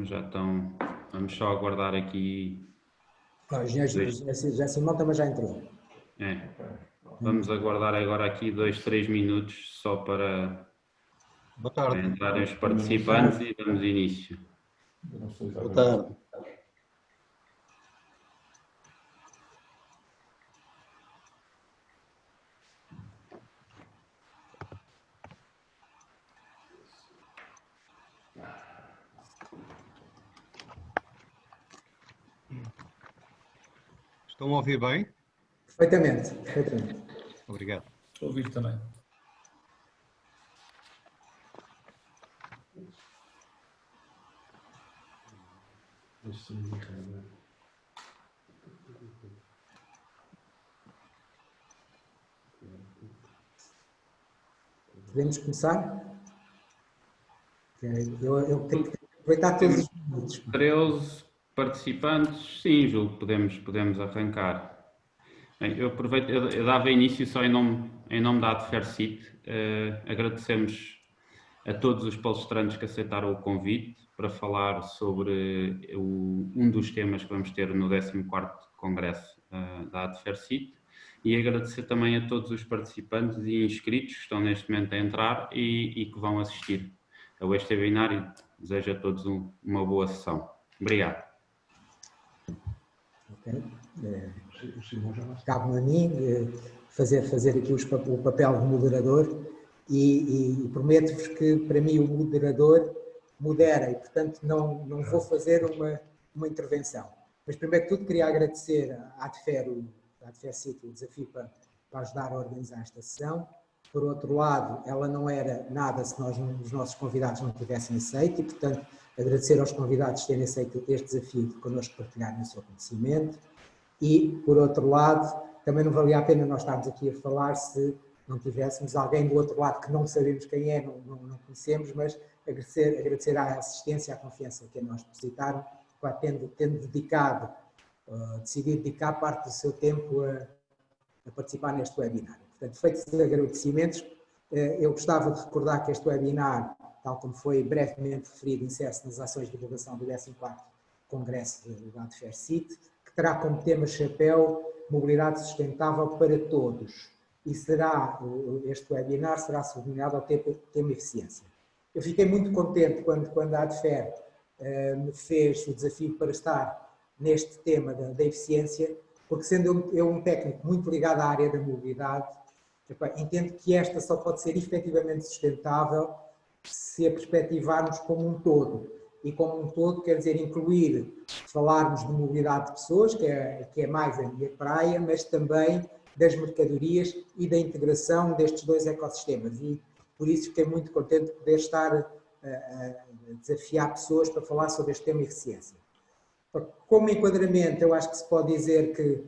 já estão. Vamos só aguardar aqui. O engenheiro José Simão também já entrou. É. Vamos aguardar agora aqui 2, 3 minutos só para entrarem os participantes e damos início. Boa tarde. Estão a ouvir bem? Perfeitamente, perfeitamente. Obrigado. Estou a ouvir também. Podemos começar? Eu tenho que aproveitar todos os minutos. 13 participantes, sim, julgo que podemos arrancar. Bem, eu aproveito, eu dava início só em nome da Adfercit. Agradecemos a todos os palestrantes que aceitaram o convite para falar sobre um dos temas que vamos ter no 14º Congresso da Adfercit, e agradecer também a todos os participantes e inscritos que estão neste momento a entrar e que vão assistir a este webinar, e desejo a todos uma boa sessão. Obrigado. Okay. Cabe-me a mim fazer aqui o papel de moderador e prometo-vos que para mim o moderador modera e, portanto, não vou fazer uma intervenção. Mas, primeiro que tudo, queria agradecer à Adfercit o desafio para ajudar a organizar esta sessão. Por outro lado, ela não era nada se os nossos convidados não tivessem aceito e, portanto, agradecer aos convidados terem aceito este desafio de connosco partilharem o seu conhecimento. E, por outro lado, também não valia a pena nós estarmos aqui a falar se não tivéssemos alguém do outro lado que não sabemos quem é, não conhecemos, mas agradecer à assistência, à confiança que a nós depositaram, tendo decidido dedicar parte do seu tempo a participar neste webinar. Portanto, feitos os agradecimentos, eu gostava de recordar que este webinar, tal como foi brevemente referido, insere-se nas ações de divulgação do 14º Congresso da Adfercit, que terá como tema chapéu Mobilidade Sustentável para Todos. E este webinar será sublinhado ao tema eficiência. Eu fiquei muito contente quando a Adfer me fez o desafio para estar neste tema da eficiência, porque sendo eu um técnico muito ligado à área da mobilidade, entendo que esta só pode ser efetivamente sustentável se a perspectivarmos como um todo. E como um todo quer dizer falarmos de mobilidade de pessoas, que é mais a minha praia, mas também das mercadorias e da integração destes dois ecossistemas. E por isso fiquei muito contente de poder estar a desafiar pessoas para falar sobre este tema eficiência. Como enquadramento, eu acho que se pode dizer que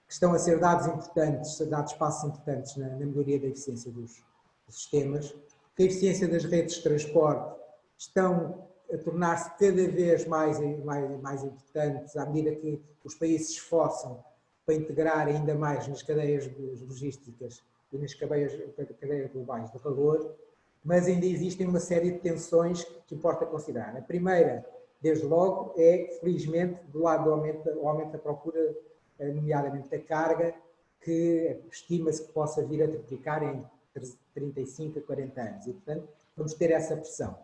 estão a ser dados passos importantes na melhoria da eficiência dos sistemas, que a eficiência das redes de transporte estão a tornar-se cada vez mais importantes à medida que os países se esforçam para integrar ainda mais nas cadeias logísticas e nas cadeias globais de valor, mas ainda existem uma série de tensões que importa considerar. A primeira, desde logo, é, felizmente, do lado do aumento da procura, nomeadamente da carga, que estima-se que possa vir a triplicar em 35 a 40 anos. E, portanto, vamos ter essa pressão.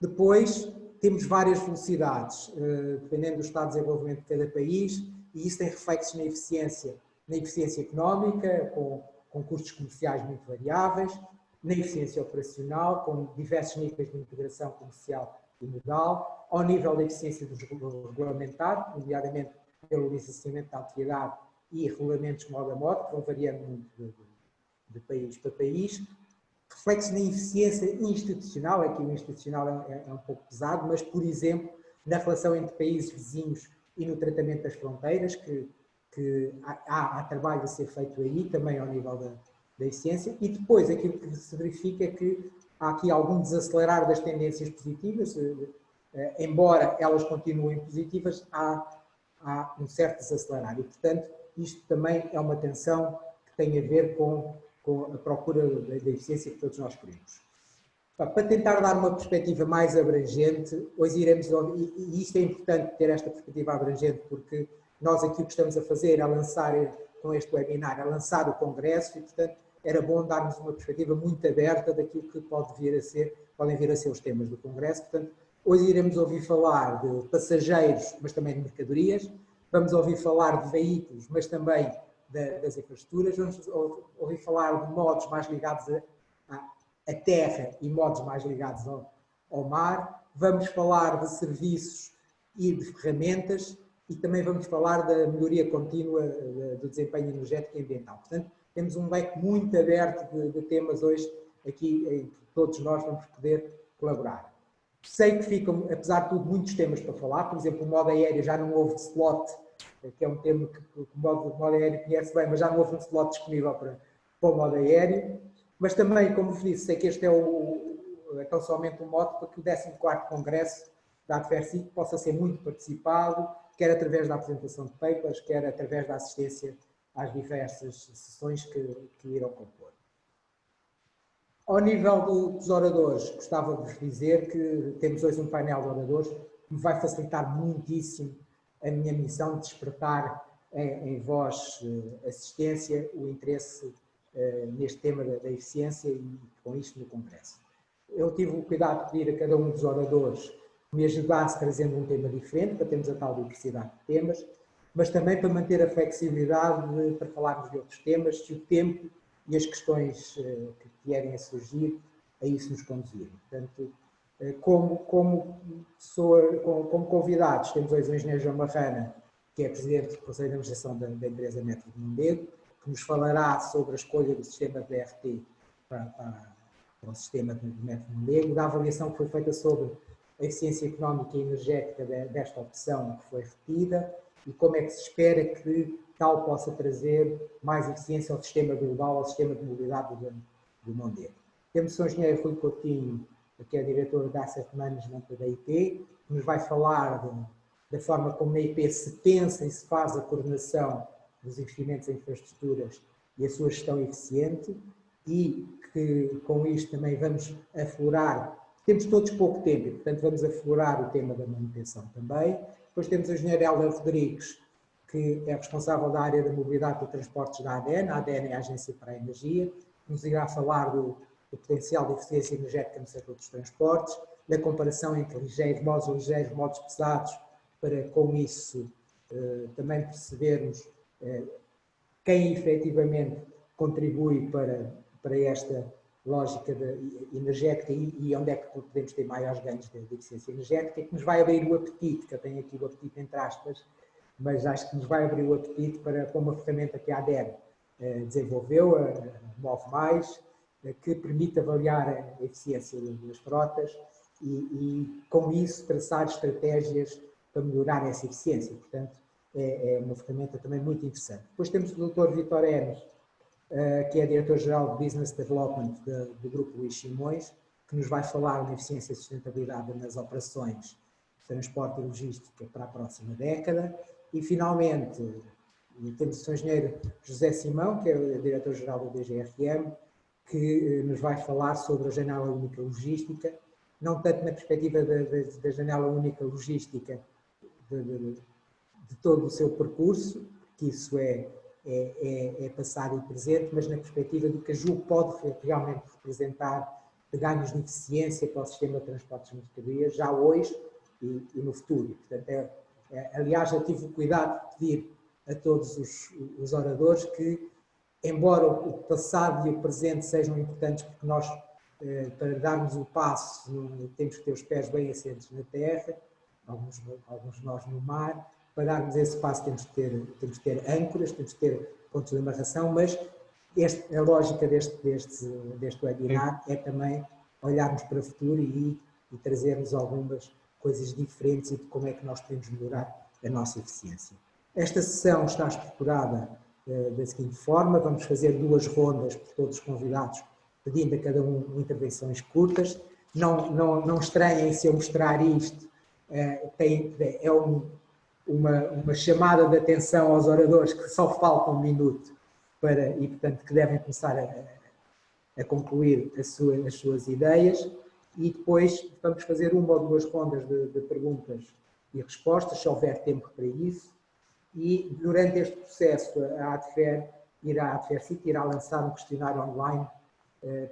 Depois, temos várias velocidades, dependendo do estado de desenvolvimento de cada país, e isso tem reflexos na eficiência económica, com custos comerciais muito variáveis, na eficiência operacional, com diversos níveis de integração comercial e modal, ao nível da eficiência do regulamentar, nomeadamente pelo licenciamento da atividade e regulamentos modo a modo, que vão variando muito de país para país. Reflexo na eficiência institucional, aqui o institucional é um pouco pesado, mas, por exemplo, na relação entre países vizinhos e no tratamento das fronteiras, que há trabalho a ser feito aí, também ao nível da eficiência, e depois aquilo que se verifica é que há aqui algum desacelerar das tendências positivas, embora elas continuem positivas, há um certo desacelerar, e, portanto, isto também é uma tensão que tem a ver com a procura da eficiência que todos nós queremos. Para tentar dar uma perspectiva mais abrangente, hoje iremos, e isto é importante ter esta perspectiva abrangente, porque nós aqui o que estamos a fazer é lançar, com este webinar, a lançar o Congresso e, portanto, era bom darmos uma perspectiva muito aberta daquilo que podem vir a ser os temas do Congresso. Portanto, hoje iremos ouvir falar de passageiros, mas também de mercadorias, vamos ouvir falar de veículos, mas também das infraestruturas, vamos ouvir falar de modos mais ligados a terra e modos mais ligados ao mar, vamos falar de serviços e de ferramentas e também vamos falar da melhoria contínua do desempenho energético e ambiental. Portanto, temos um leque muito aberto de temas hoje aqui em que todos nós vamos poder colaborar. Sei que ficam, apesar de tudo, muitos temas para falar, por exemplo, o modo aéreo já não houve slot, que é um tema que o modo aéreo conhece bem, mas já não houve um slot disponível para o modo aéreo. Mas também, como vos disse, sei que este é tão somente um modo para que o 14º Congresso da ADFERCIC possa ser muito participado, quer através da apresentação de papers, quer através da assistência às diversas sessões que irão compor. Ao nível dos oradores, gostava de vos dizer que temos hoje um painel de oradores que me vai facilitar muitíssimo a minha missão de despertar em vós assistência o interesse neste tema da eficiência e com isto no Congresso. Eu tive o cuidado de pedir a cada um dos oradores que me ajudasse trazendo um tema diferente, para termos a tal diversidade de temas, mas também para manter a flexibilidade para falarmos de outros temas, se o tempo e as questões que vierem a surgir a isso nos conduzirem. Portanto, como convidados, temos hoje o engenheiro João Marrana, que é presidente do Conselho de Administração da empresa Metro de Mondego, que nos falará sobre a escolha do sistema BRT para o sistema de Metro de Mondego, da avaliação que foi feita sobre a eficiência económica e energética desta opção que foi repetida e como é que se espera que tal possa trazer mais eficiência ao sistema global, ao sistema de mobilidade do Mondego. Temos o engenheiro Rui Coutinho, que é diretor da Asset Management da IP, que nos vai falar da forma como na IP se pensa e se faz a coordenação dos investimentos em infraestruturas e a sua gestão eficiente e que com isto também vamos aflorar, temos todos pouco tempo e portanto vamos aflorar o tema da manutenção também. Depois temos o engenheiro Hélder Rodrigues, que é responsável da área da mobilidade e transportes da ADEN. A ADEN é a Agência para a Energia, que nos irá falar do potencial de eficiência energética no setor dos transportes, da comparação entre modos ligeiros, modos pesados, para com isso também percebermos quem efetivamente contribui para esta lógica energética e onde é que podemos ter maiores ganhos de eficiência energética, que nos vai abrir o apetite, que eu tenho aqui o apetite entre aspas, mas acho que nos vai abrir o apetite para uma ferramenta que a ADEN desenvolveu, a Move Mais, que permite avaliar a eficiência das frotas e com isso traçar estratégias para melhorar essa eficiência. Portanto, é uma ferramenta também muito interessante. Depois temos o Dr. Vítor Enes, que é Diretor-Geral de Business Development do Grupo Luís Simões, que nos vai falar da eficiência e sustentabilidade nas operações de transporte e logística para a próxima década. E, finalmente, temos o engenheiro José Simão, que é o Diretor-Geral do DGRM, que nos vai falar sobre a Janela Única Logística, não tanto na perspectiva da Janela Única Logística de todo o seu percurso, que isso é passado e presente, mas na perspectiva do que a JUL pode realmente representar de ganhos de eficiência para o sistema de transportes de mercadorias, já hoje e no futuro. Portanto, aliás, eu tive o cuidado de pedir a todos os oradores que, embora o passado e o presente sejam importantes, porque nós, para darmos o passo, temos que ter os pés bem assentes na terra, alguns de nós no mar. Para darmos esse passo temos que ter âncoras, temos que ter pontos de amarração, mas a lógica deste webinar é também olharmos para o futuro e trazermos algumas coisas diferentes e de como é que nós podemos melhorar a nossa eficiência. Esta sessão está estruturada da seguinte forma: vamos fazer 2 rondas por todos os convidados, pedindo a cada um intervenções curtas. Não estranhem se eu mostrar isto, uma chamada de atenção aos oradores que só falta 1 minuto e portanto que devem começar a concluir as suas ideias. e depois vamos fazer uma ou duas rondas de perguntas e respostas, se houver tempo para isso, e durante este processo a ADFERCIT irá lançar um questionário online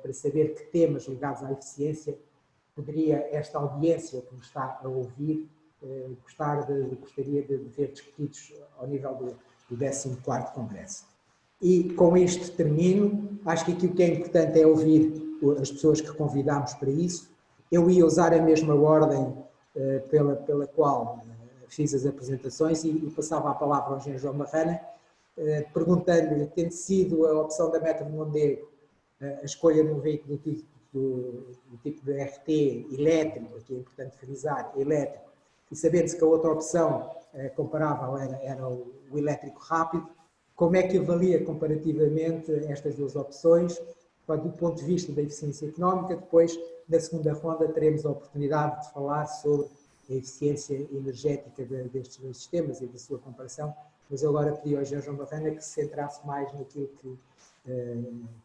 para saber que temas ligados à eficiência poderia esta audiência que nos está a ouvir gostaria de ver discutidos ao nível do 14º Congresso. E com isto termino. Acho que aquilo que é importante é ouvir as pessoas que convidámos para isso. Eu ia usar a mesma ordem pela qual fiz as apresentações e passava a palavra ao Engenheiro João Marrana, perguntando-lhe, tendo sido a opção da Método Mondego a escolha de um veículo do tipo de RT elétrico, aqui é importante frisar, elétrico, e sabendo-se que a outra opção comparável era o elétrico rápido, como é que avalia comparativamente estas duas opções, do ponto de vista da eficiência económica? Depois, na segunda ronda, teremos a oportunidade de falar sobre a eficiência energética destes dois sistemas e da sua comparação, mas eu agora pedi ao Engenheiro João Marrana que se centrasse mais naquilo que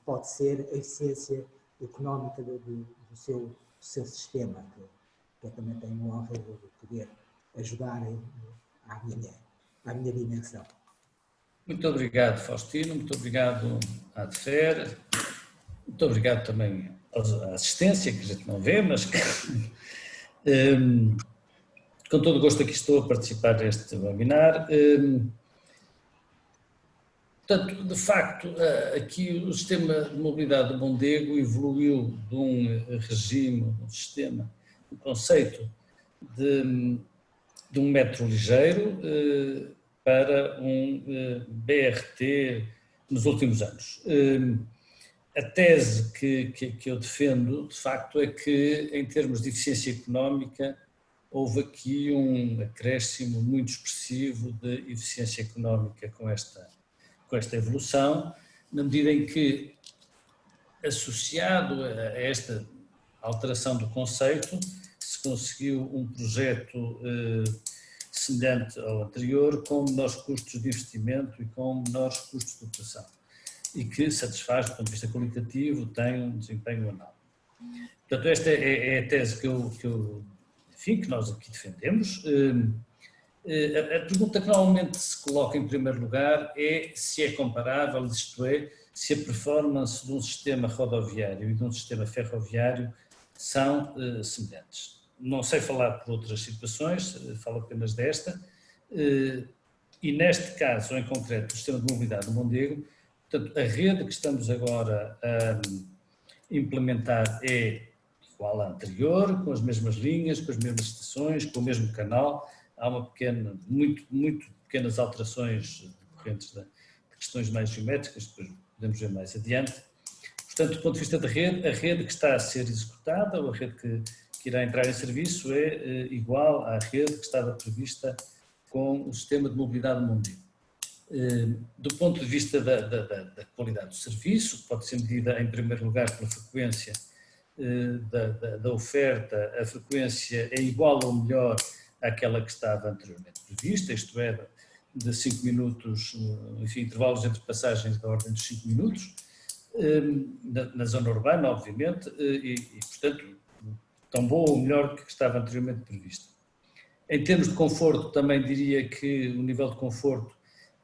pode ser a eficiência económica do seu sistema, que eu também tenho a honra de poder ajudar à minha dimensão. Muito obrigado, Faustino, muito obrigado à ADFER, muito obrigado também à assistência, que a gente não vê, mas que, com todo o gosto aqui estou a participar deste webinar. Portanto, de facto, aqui o sistema de mobilidade do Mondego evoluiu de um regime, um sistema, um conceito de um metro ligeiro para um BRT nos últimos anos. A tese que eu defendo, de facto, é que, em termos de eficiência económica, houve aqui um acréscimo muito expressivo de eficiência económica com esta evolução, na medida em que, associado a esta alteração do conceito, se conseguiu um projeto semelhante ao anterior, com menores custos de investimento e com menores custos de operação, e que satisfaz, do ponto de vista qualitativo, tem um desempenho análogo. Portanto, esta é a tese que nós aqui defendemos. A pergunta que normalmente se coloca em primeiro lugar é se é comparável, isto é, se a performance de um sistema rodoviário e de um sistema ferroviário são semelhantes. Não sei falar por outras situações, falo apenas desta, e neste caso, em concreto, o sistema de mobilidade do Mondego, portanto, a rede que estamos agora a implementar é igual à anterior, com as mesmas linhas, com as mesmas estações, com o mesmo canal. Há muito pequenas alterações decorrentes de questões mais geométricas, depois podemos ver mais adiante. Portanto, do ponto de vista da rede, a rede que está a ser executada, ou a rede que irá entrar em serviço, é igual à rede que estava prevista com o sistema de mobilidade Mondego. Do ponto de vista da qualidade do serviço, que pode ser medida em primeiro lugar pela frequência da oferta, a frequência é igual ou melhor àquela que estava anteriormente prevista, isto é, de 5 minutos, enfim, intervalos entre passagens da ordem dos 5 minutos, na zona urbana, obviamente, e portanto, tão boa ou melhor que estava anteriormente prevista. Em termos de conforto, também diria que o nível de conforto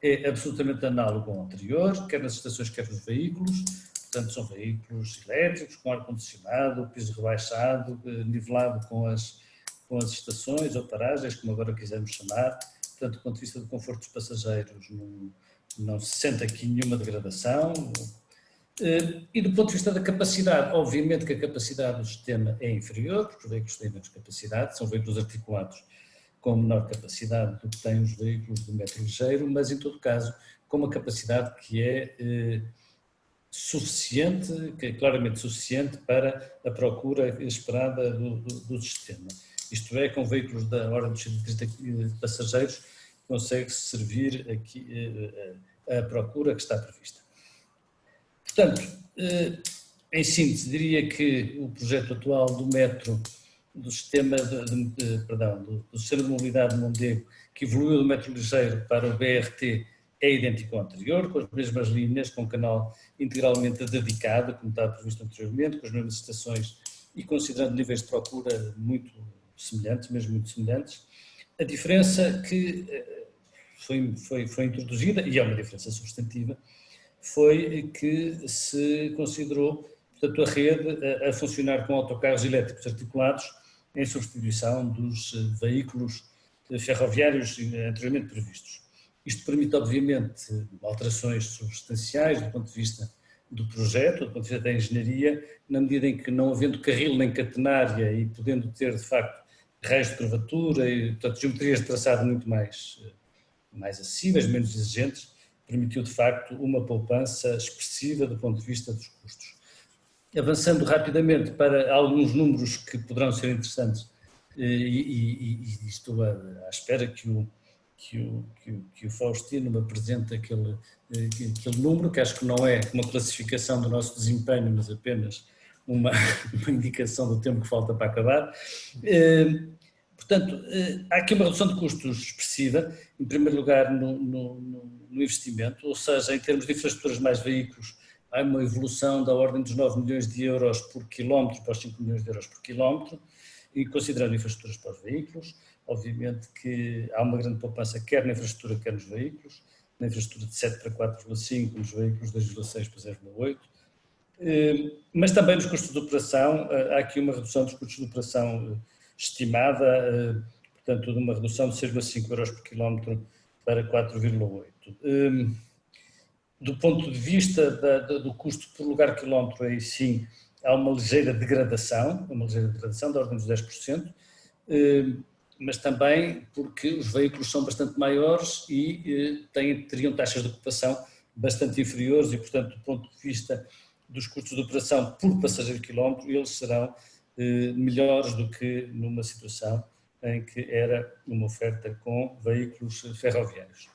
é absolutamente análogo ao anterior, quer nas estações, quer nos veículos. Portanto, são veículos elétricos, com ar-condicionado, piso rebaixado, nivelado com as estações ou paragens, como agora quisermos chamar. Portanto, do ponto de vista do conforto dos passageiros, não se sente aqui nenhuma degradação. E do ponto de vista da capacidade, obviamente que a capacidade do sistema é inferior, porque os veículos têm menos capacidade, são veículos articulados com menor capacidade do que têm os veículos do metro ligeiro, mas em todo caso com uma capacidade que é suficiente, que é claramente suficiente para a procura esperada do sistema. Isto é, com veículos da ordem dos 130 passageiros, consegue-se servir aqui a procura que está prevista. Portanto, em síntese, diria que o projeto atual do metro, do sistema do sistema de mobilidade de Mondego, que evoluiu do metro ligeiro para o BRT, é idêntico ao anterior, com as mesmas linhas, com um canal integralmente dedicado, como estava previsto anteriormente, com as mesmas estações e considerando níveis de procura muito semelhantes, mesmo muito semelhantes. A diferença que foi introduzida, e é uma diferença substantiva, foi que se considerou, portanto, a rede a funcionar com autocarros elétricos articulados em substituição dos veículos ferroviários anteriormente previstos. Isto permite, obviamente, alterações substanciais do ponto de vista do projeto, do ponto de vista da engenharia, na medida em que, não havendo carril nem catenária e podendo ter, de facto, raios de curvatura e, portanto, geometrias de traçado muito mais acessíveis, menos exigentes, permitiu, de facto, uma poupança expressiva do ponto de vista dos custos. Avançando rapidamente para alguns números que poderão ser interessantes, e estou à espera que o Faustino me apresente aquele número, que acho que não é uma classificação do nosso desempenho, mas apenas uma indicação do tempo que falta para acabar. Portanto, há aqui uma redução de custos expressiva, em primeiro lugar no investimento, ou seja, em termos de infraestruturas mais veículos, há uma evolução da ordem dos 9 milhões de euros por quilómetro para os 5 milhões de euros por quilómetro, e considerando infraestruturas para os veículos, obviamente que há uma grande poupança quer na infraestrutura, quer nos veículos, na infraestrutura de 7 para 4,5, nos veículos 2,6 para 0,8, mas também nos custos de operação, há aqui uma redução dos custos de operação estimada, portanto, de uma redução de 6,5 euros por quilómetro para 4,8. Do ponto de vista do custo por lugar quilómetro, aí sim, há uma ligeira degradação da ordem dos 10%, mas também porque os veículos são bastante maiores e teriam taxas de ocupação bastante inferiores e, portanto, do ponto de vista dos custos de operação por passageiro quilómetro, eles serão melhores do que numa situação em que era uma oferta com veículos ferroviários.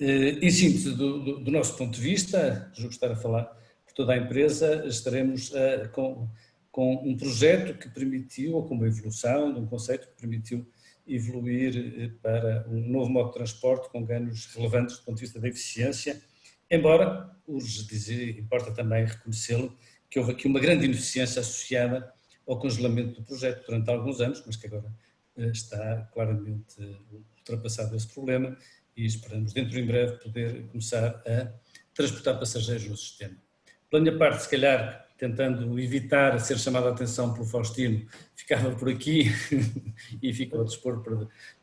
Em síntese, do nosso ponto de vista, julgo estar a falar por toda a empresa, estaremos com um projeto que permitiu, ou com uma evolução de um conceito que permitiu evoluir para um novo modo de transporte com ganhos relevantes do ponto de vista da eficiência, embora, importa também reconhecê-lo, que houve aqui uma grande ineficiência associada ao congelamento do projeto durante alguns anos, mas que agora está claramente ultrapassado esse problema e esperamos dentro em breve poder começar a transportar passageiros no sistema. Pela minha parte, se calhar, tentando evitar ser chamado a atenção pelo Faustino, ficava por aqui e fico ao dispor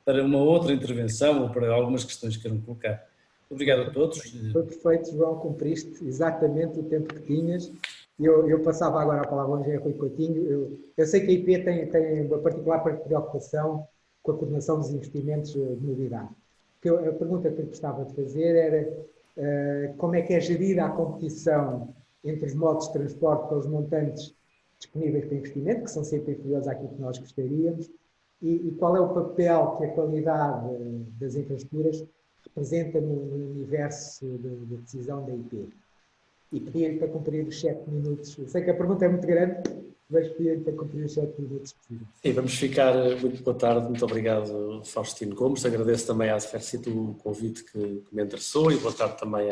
para uma outra intervenção ou para algumas questões que queiram colocar. Obrigado a todos. Foi perfeito, João, cumpriste exatamente o tempo que tinhas. Eu passava agora a palavra ao engenheiro Rui Coutinho. Eu sei que a IP tem uma particular preocupação com a coordenação dos investimentos de mobilidade. A pergunta que eu gostava de fazer era como é que é gerida a competição entre os modos de transporte pelos montantes disponíveis para investimento, que são sempre inferiores àquilo que nós gostaríamos, e qual é o papel que a qualidade das infraestruturas representa no universo de decisão da IP. E pedia-lhe para cumprir os 7 minutos. Eu sei que a pergunta é muito grande, mas pedia-lhe para cumprir os 7 minutos possíveis. Sim, vamos ficar. Muito boa tarde, muito obrigado, Faustino Gomes. Agradeço também à Adfercit o convite que me interessou e boa tarde também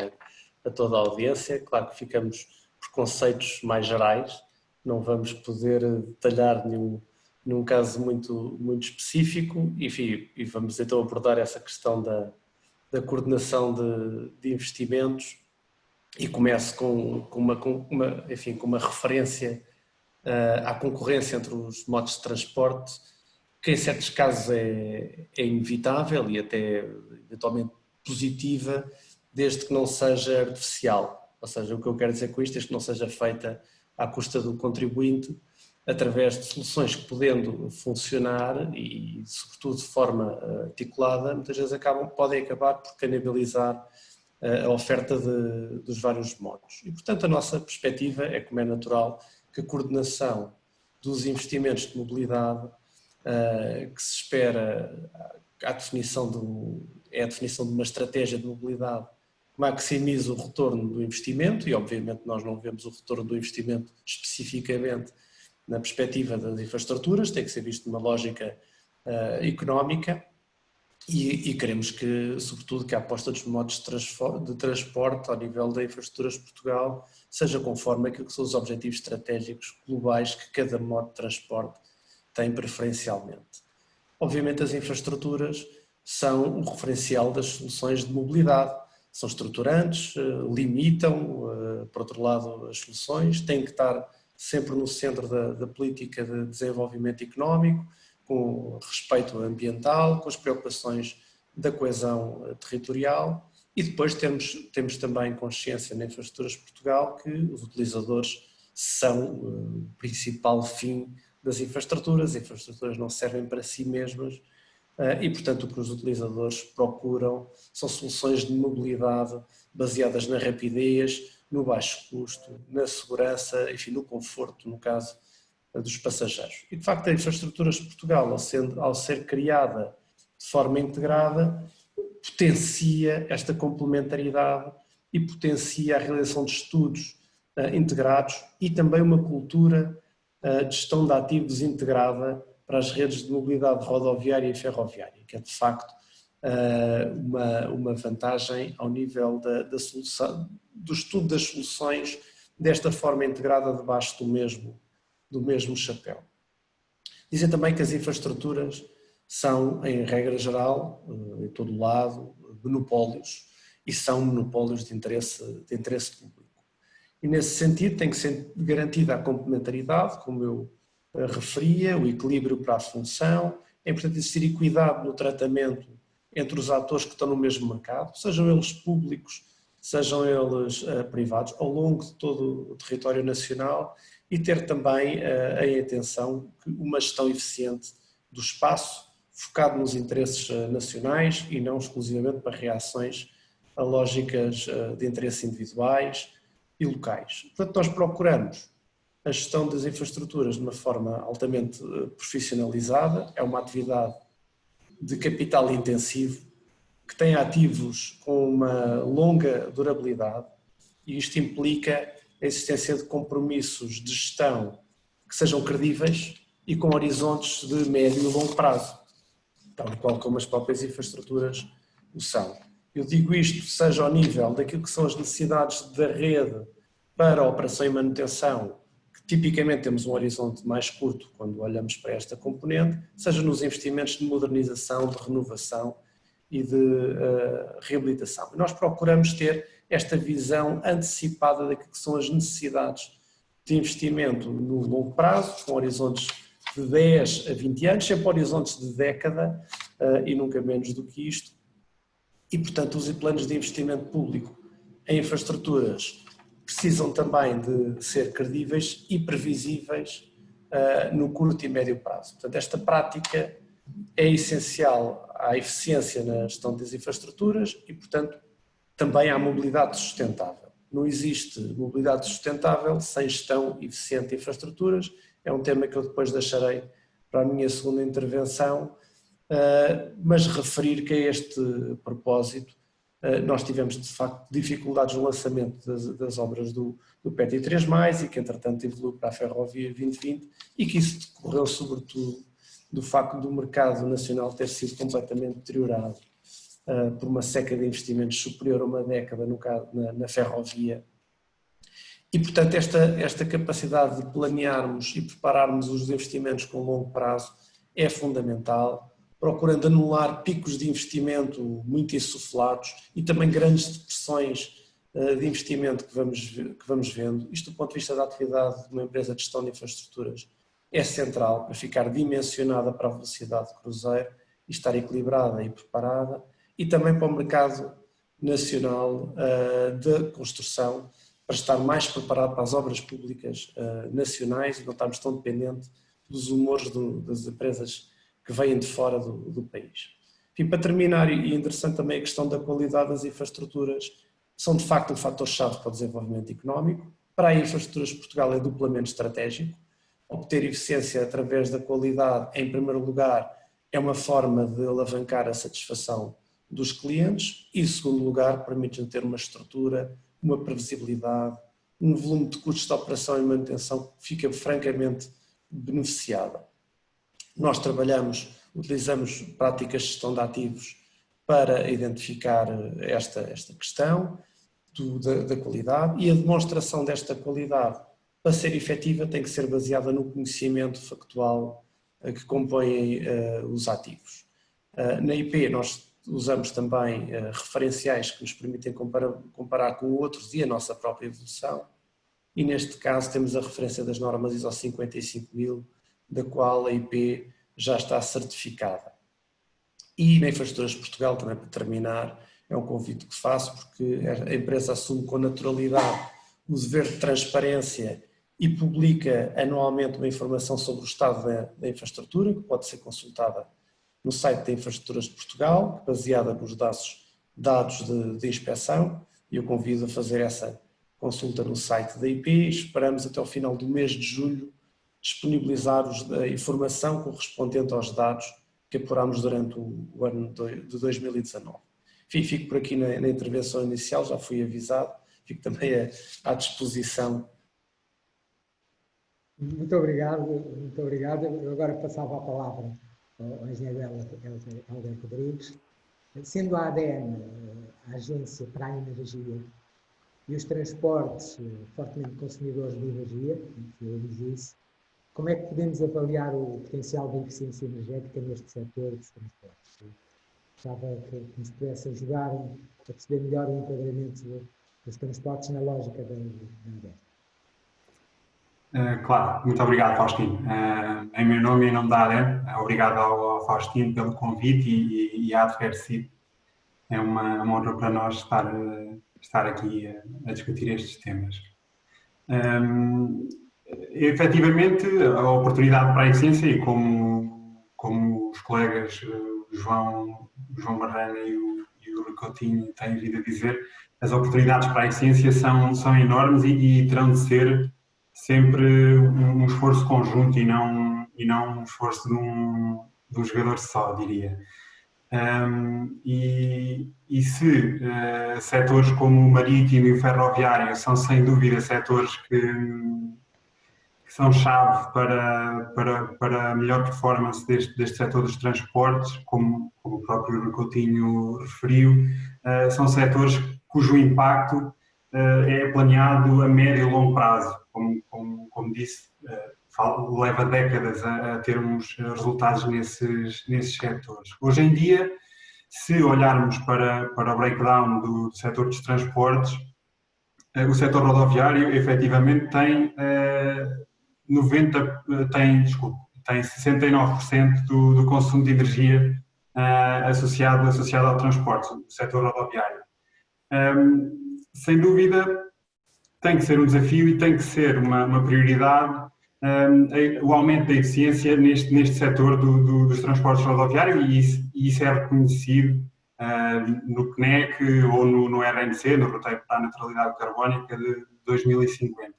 a toda a audiência. Claro que ficamos por conceitos mais gerais, não vamos poder detalhar nenhum caso muito específico, enfim, e vamos então abordar essa questão da coordenação de investimentos e começo com uma referência à concorrência entre os modos de transporte, que em certos casos é inevitável e até eventualmente positiva, desde que não seja artificial. Ou seja, o que eu quero dizer com isto é que não seja feita à custa do contribuinte, através de soluções que, podendo funcionar e sobretudo de forma articulada, muitas vezes podem acabar por canibalizar a oferta dos vários modos. E, portanto, a nossa perspectiva é, como é natural, que a coordenação dos investimentos de mobilidade que se espera, a definição de uma estratégia de mobilidade que maximize o retorno do investimento, e obviamente nós não vemos o retorno do investimento especificamente na perspectiva das infraestruturas, tem que ser visto numa lógica económica, E queremos que, sobretudo, que a aposta dos modos de transporte ao nível da infraestruturas de Portugal seja conforme aquilo que são os objetivos estratégicos globais que cada modo de transporte tem preferencialmente. Obviamente as infraestruturas são o referencial das soluções de mobilidade, são estruturantes, limitam, por outro lado, as soluções, têm que estar sempre no centro da política de desenvolvimento económico, com respeito ambiental, com as preocupações da coesão territorial e depois temos também consciência na Infraestruturas de Portugal que os utilizadores são o principal fim das infraestruturas. As infraestruturas não servem para si mesmas e, portanto, o que os utilizadores procuram são soluções de mobilidade baseadas na rapidez, no baixo custo, na segurança, enfim, no conforto, no caso dos passageiros. E, de facto, a Infraestruturas de Portugal, ao ser criada de forma integrada, potencia esta complementaridade e potencia a realização de estudos integrados e também uma cultura de gestão de ativos integrada para as redes de mobilidade rodoviária e ferroviária, que é, de facto, uma vantagem ao nível da solução, do estudo das soluções desta forma integrada debaixo do mesmo chapéu. Dizer também que as infraestruturas são, em regra geral, em todo o lado, monopólios e são monopólios de interesse público. E nesse sentido tem que ser garantida a complementaridade, como eu referia, o equilíbrio para a função, é importante existir equidade no tratamento entre os atores que estão no mesmo mercado, sejam eles públicos, sejam eles privados, ao longo de todo o território nacional e ter também em atenção uma gestão eficiente do espaço, focado nos interesses nacionais e não exclusivamente para reações a lógicas de interesse individuais e locais. Portanto, nós procuramos a gestão das infraestruturas de uma forma altamente profissionalizada, é uma atividade de capital intensivo, que tem ativos com uma longa durabilidade e isto implica a existência de compromissos de gestão que sejam credíveis e com horizontes de médio e longo prazo, tal qual como as próprias infraestruturas o são. Eu digo isto seja ao nível daquilo que são as necessidades da rede para a operação e manutenção, que tipicamente temos um horizonte mais curto quando olhamos para esta componente, seja nos investimentos de modernização, de renovação e de reabilitação. Nós procuramos ter esta visão antecipada daquilo que são as necessidades de investimento no longo prazo, com horizontes de 10 a 20 anos, sempre horizontes de década e nunca menos do que isto. E, portanto, os planos de investimento público em infraestruturas precisam também de ser credíveis e previsíveis no curto e médio prazo. Portanto, esta prática é essencial à eficiência na gestão das infraestruturas e, portanto, também à mobilidade sustentável. Não existe mobilidade sustentável sem gestão eficiente de infraestruturas. É um tema que eu depois deixarei para a minha segunda intervenção, mas referir que a este propósito nós tivemos de facto dificuldades no lançamento das obras do PETI 3+, e que entretanto evoluiu para a Ferrovia 2020 e que isso decorreu sobretudo do facto do mercado nacional ter sido completamente deteriorado por uma seca de investimentos superior a uma década na ferrovia. E, portanto, esta capacidade de planearmos e prepararmos os investimentos com longo prazo é fundamental, procurando anular picos de investimento muito insuflados e também grandes depressões de investimento que vamos vendo. Isto do ponto de vista da atividade de uma empresa de gestão de infraestruturas é central para ficar dimensionada para a velocidade de cruzeiro e estar equilibrada e preparada, e também para o mercado nacional de construção, para estar mais preparado para as obras públicas nacionais e não estarmos tão dependentes dos humores das empresas que vêm de fora do país. Enfim, para terminar, e interessante também a questão da qualidade das infraestruturas, são de facto um fator-chave para o desenvolvimento económico. Para a Infraestruturas de Portugal é duplamente estratégico. Obter eficiência através da qualidade, em primeiro lugar, é uma forma de alavancar a satisfação dos clientes e, em segundo lugar, permite-nos ter uma estrutura, uma previsibilidade, um volume de custos de operação e manutenção que fica francamente beneficiada. Nós trabalhamos utilizamos práticas de gestão de ativos para identificar esta questão da qualidade, e a demonstração desta qualidade, para ser efetiva, tem que ser baseada no conhecimento factual que compõem os ativos. Na IP nós usamos também referenciais que nos permitem comparar com outros e a nossa própria evolução, e neste caso temos a referência das normas ISO 55000, da qual a IP já está certificada. E na Infraestruturas de Portugal, também para terminar, é um convite que faço, porque a empresa assume com naturalidade o dever de transparência e publica anualmente uma informação sobre o estado da infraestrutura, que pode ser consultada no site da Infraestruturas de Portugal, baseada nos dados de inspeção, e eu convido a fazer essa consulta no site da IP, e esperamos até ao final do mês de julho disponibilizar a informação correspondente aos dados que apuramos durante o ano de 2019. Enfim, fico por aqui na intervenção inicial, já fui avisado, fico também à disposição. Muito obrigado, muito obrigado. Eu agora passava a palavra ao engenheiro Helder Rodrigues. Sendo a ADN a Agência para a Energia e os transportes fortemente consumidores de energia, como eu disse isso, como é que podemos avaliar o potencial de eficiência energética neste setor dos transportes? Gostava que nos pudesse ajudar a perceber melhor o enquadramento dos transportes na lógica da ADN. Claro, muito obrigado, Faustino. Em meu nome e em nome da ADN, obrigado ao Faustino pelo convite e à Adfercit. É uma honra para nós estar aqui a discutir estes temas. Efetivamente, a oportunidade para a eficiência, e como os colegas João Barrana e o Rui Coutinho têm vindo a dizer, as oportunidades para a eficiência são enormes e terão de ser sempre um esforço conjunto e não um esforço de um jogador só, diria. E se setores como o marítimo e o ferroviário são sem dúvida setores que são chave para a melhor performance deste setor dos transportes, como o próprio Rui Coutinho referiu, são setores cujo impacto é planeado a médio e longo prazo, como disse, leva décadas a termos resultados nesses setores. Hoje em dia, se olharmos para o breakdown do setor dos transportes, o setor rodoviário efetivamente tem 69% do consumo de energia associado ao transporte, o setor rodoviário. Sem dúvida, tem que ser um desafio e tem que ser uma prioridade o aumento da eficiência neste setor dos transportes rodoviários, e isso é reconhecido no CNEC ou no RNC, no Roteiro para a Neutralidade Carbónica de 2050.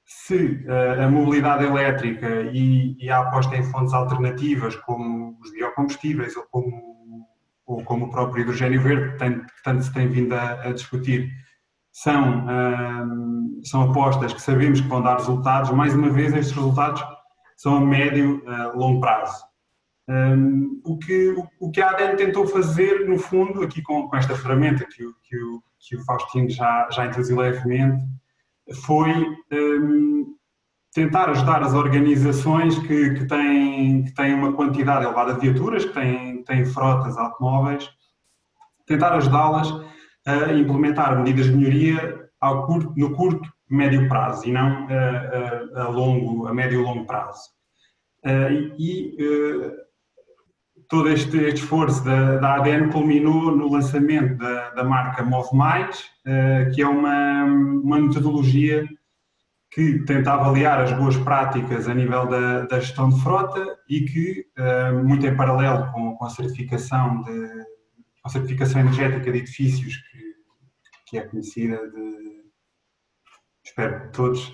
Se a mobilidade elétrica e a aposta em fontes alternativas, como os biocombustíveis ou como o próprio hidrogênio verde, que tanto se tem vindo a discutir, são apostas que sabemos que vão dar resultados, mais uma vez estes resultados são a médio e longo prazo. O que a ADN tentou fazer, no fundo, aqui com esta ferramenta que o Faustino já introduziu levemente, foi tentar ajudar as organizações que têm uma quantidade elevada de viaturas, que têm frotas automóveis, tentar ajudá-las a implementar medidas de melhoria no curto e médio prazo, e não a médio e longo prazo. Todo este esforço da ADN culminou no lançamento da marca Move Mais, que é uma metodologia que tenta avaliar as boas práticas a nível da gestão de frota e que, muito em paralelo com a certificação energética de edifícios, que é conhecida espero de todos,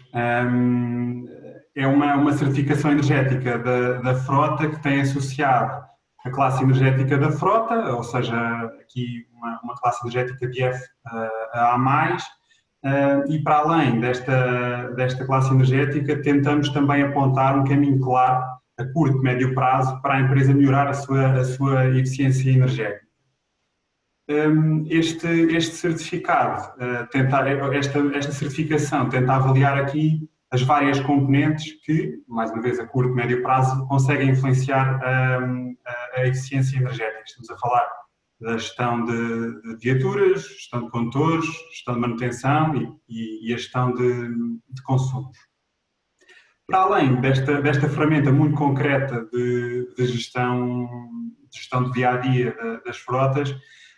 é uma certificação energética da frota que tem associado a classe energética da frota, ou seja, aqui uma classe energética de F a A+, e para além desta classe energética tentamos também apontar um caminho claro a curto, médio prazo para a empresa melhorar a sua eficiência energética. Este certificado, esta certificação tenta avaliar aqui as várias componentes que, mais uma vez, a curto e médio prazo, conseguem influenciar a eficiência energética. Estamos a falar da gestão de viaturas, gestão de condutores, gestão de manutenção e a gestão de consumos. Para além desta ferramenta muito concreta de gestão do dia-a-dia das frotas,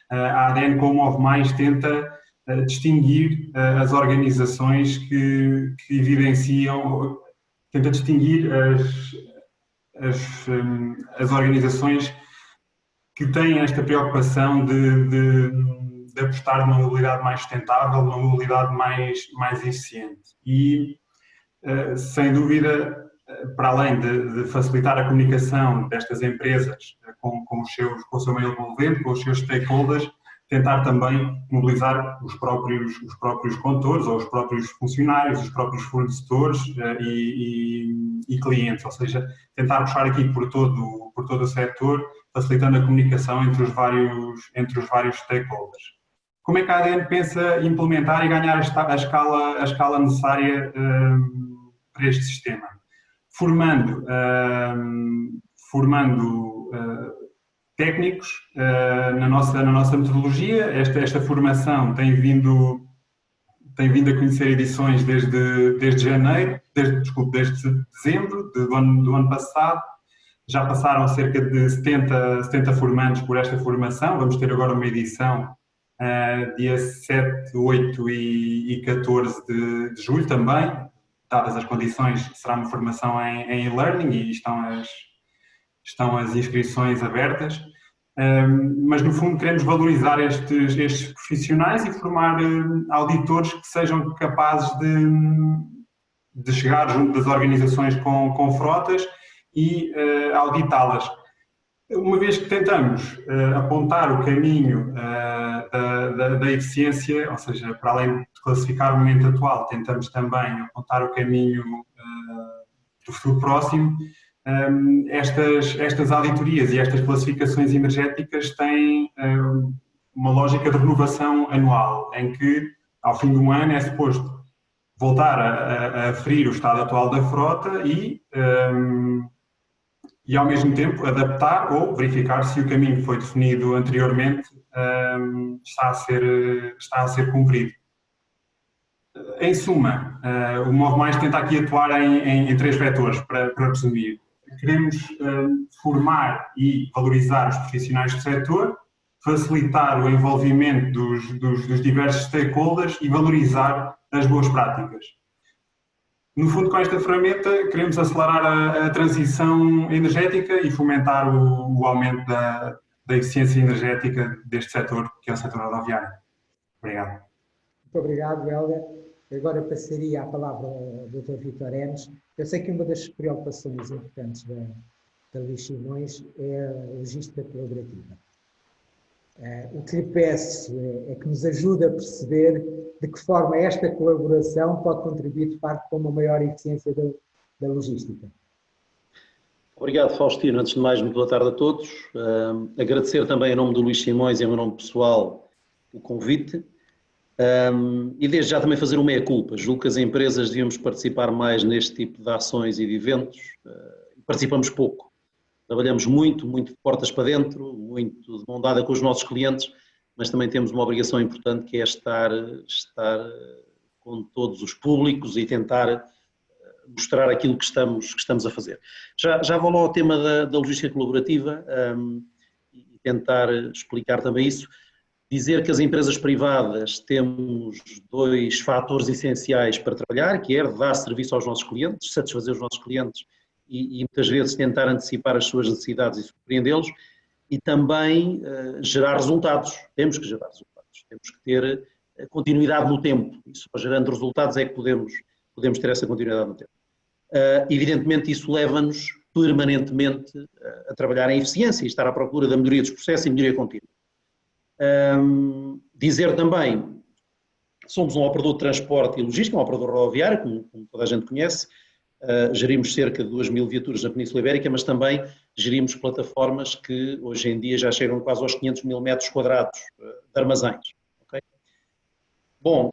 a ADN com o Move Mais tenta distinguir as organizações que evidenciam, tenta distinguir as organizações que têm esta preocupação de apostar numa mobilidade mais sustentável, numa mobilidade mais eficiente. E, sem dúvida, para além de facilitar a comunicação destas empresas com o seu meio envolvente, com os seus stakeholders, tentar também mobilizar os próprios condutores ou os próprios funcionários, os próprios fornecedores e clientes, ou seja, tentar puxar aqui por todo o setor, facilitando a comunicação entre os vários stakeholders. Como é que a ADN pensa implementar e ganhar a escala necessária para este sistema? Formando técnicos na nossa metodologia. Esta formação tem vindo a conhecer edições desde dezembro do ano passado. Já passaram cerca de 70 formandos por esta formação. Vamos ter agora uma edição dia 7, 8 e 14 de julho também. Dadas as condições, será uma formação em e-learning e estão as inscrições abertas. Mas, no fundo, queremos valorizar estes profissionais e formar auditores que sejam capazes de chegar junto das organizações com frotas e auditá-las. Uma vez que tentamos apontar o caminho da eficiência, ou seja, para além de classificar o momento atual, tentamos também apontar o caminho do futuro próximo. Estas auditorias e estas classificações energéticas têm uma lógica de renovação anual, em que, ao fim de um ano, é suposto voltar a aferir o estado atual da frota e ao mesmo tempo, adaptar ou verificar se o caminho que foi definido anteriormente está a ser cumprido. Em suma, o Move Mais tenta aqui atuar em 3 vetores, para resumir. Queremos formar e valorizar os profissionais do setor, facilitar o envolvimento dos diversos stakeholders e valorizar as boas práticas. No fundo, com esta ferramenta, queremos acelerar a transição energética e fomentar o aumento da eficiência energética deste setor, que é o setor rodoviário. Obrigado. Muito obrigado, Helga. Agora passaria a palavra ao Dr. Vítor Enes. Eu sei que uma das preocupações importantes da Luís Simões é a logística colaborativa. O que lhe peço é que nos ajude a perceber de que forma esta colaboração pode contribuir, de facto, para uma maior eficiência da logística. Obrigado, Faustino. Antes de mais, muito boa tarde a todos. Agradecer também, em nome do Luís Simões e em meu nome pessoal, o convite. E desde já também fazer uma meia-culpa. Julgo que as empresas devíamos participar mais neste tipo de ações e de eventos. Participamos pouco. Trabalhamos muito de portas para dentro, muito de mão dada com os nossos clientes, mas também temos uma obrigação importante, que é estar com todos os públicos e tentar mostrar aquilo que estamos a fazer. Já vou lá ao tema da logística colaborativa e tentar explicar também isso. Dizer que as empresas privadas temos 2 fatores essenciais para trabalhar, que é dar serviço aos nossos clientes, satisfazer os nossos clientes e muitas vezes tentar antecipar as suas necessidades e surpreendê-los, e também gerar resultados. Temos que gerar resultados, temos que ter continuidade no tempo, e só gerando resultados é que podemos ter essa continuidade no tempo. Evidentemente isso leva-nos permanentemente a trabalhar em eficiência e estar à procura da melhoria dos processos e melhoria contínua. Dizer também, somos um operador de transporte e logística, um operador rodoviário, como toda a gente conhece, gerimos cerca de 2.000 viaturas na Península Ibérica, mas também gerimos plataformas que hoje em dia já chegam quase aos 500.000 metros quadrados de armazéns. Okay? Bom,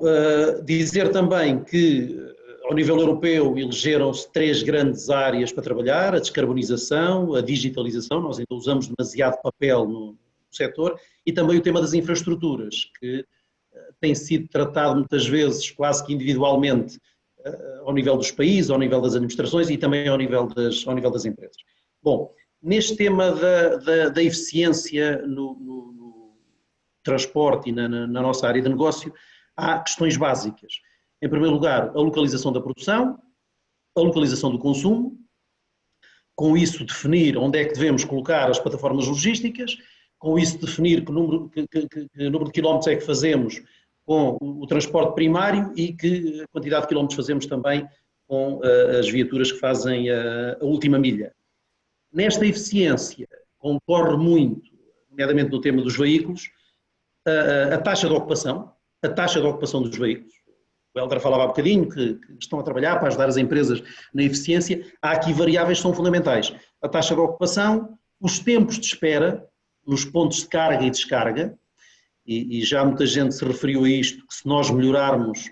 dizer também que ao nível europeu elegeram-se 3 grandes áreas para trabalhar: a descarbonização, a digitalização, nós ainda usamos demasiado papel no setor, e também o tema das infraestruturas, que tem sido tratado muitas vezes quase que individualmente ao nível dos países, ao nível das administrações e também ao nível das empresas. Bom, neste tema da eficiência no transporte e na nossa área de negócio, há questões básicas. Em primeiro lugar, a localização da produção, a localização do consumo, com isso definir onde é que devemos colocar as plataformas logísticas, com isso definir que número de quilómetros é que fazemos com o transporte primário e que quantidade de quilómetros fazemos também com as viaturas que fazem a última milha. Nesta eficiência concorre muito, nomeadamente no tema dos veículos, a taxa de ocupação dos veículos. O Helder falava há bocadinho que estão a trabalhar para ajudar as empresas na eficiência. Há aqui variáveis que são fundamentais: a taxa de ocupação, os tempos de espera nos pontos de carga e descarga, e já muita gente se referiu a isto, que se nós melhorarmos,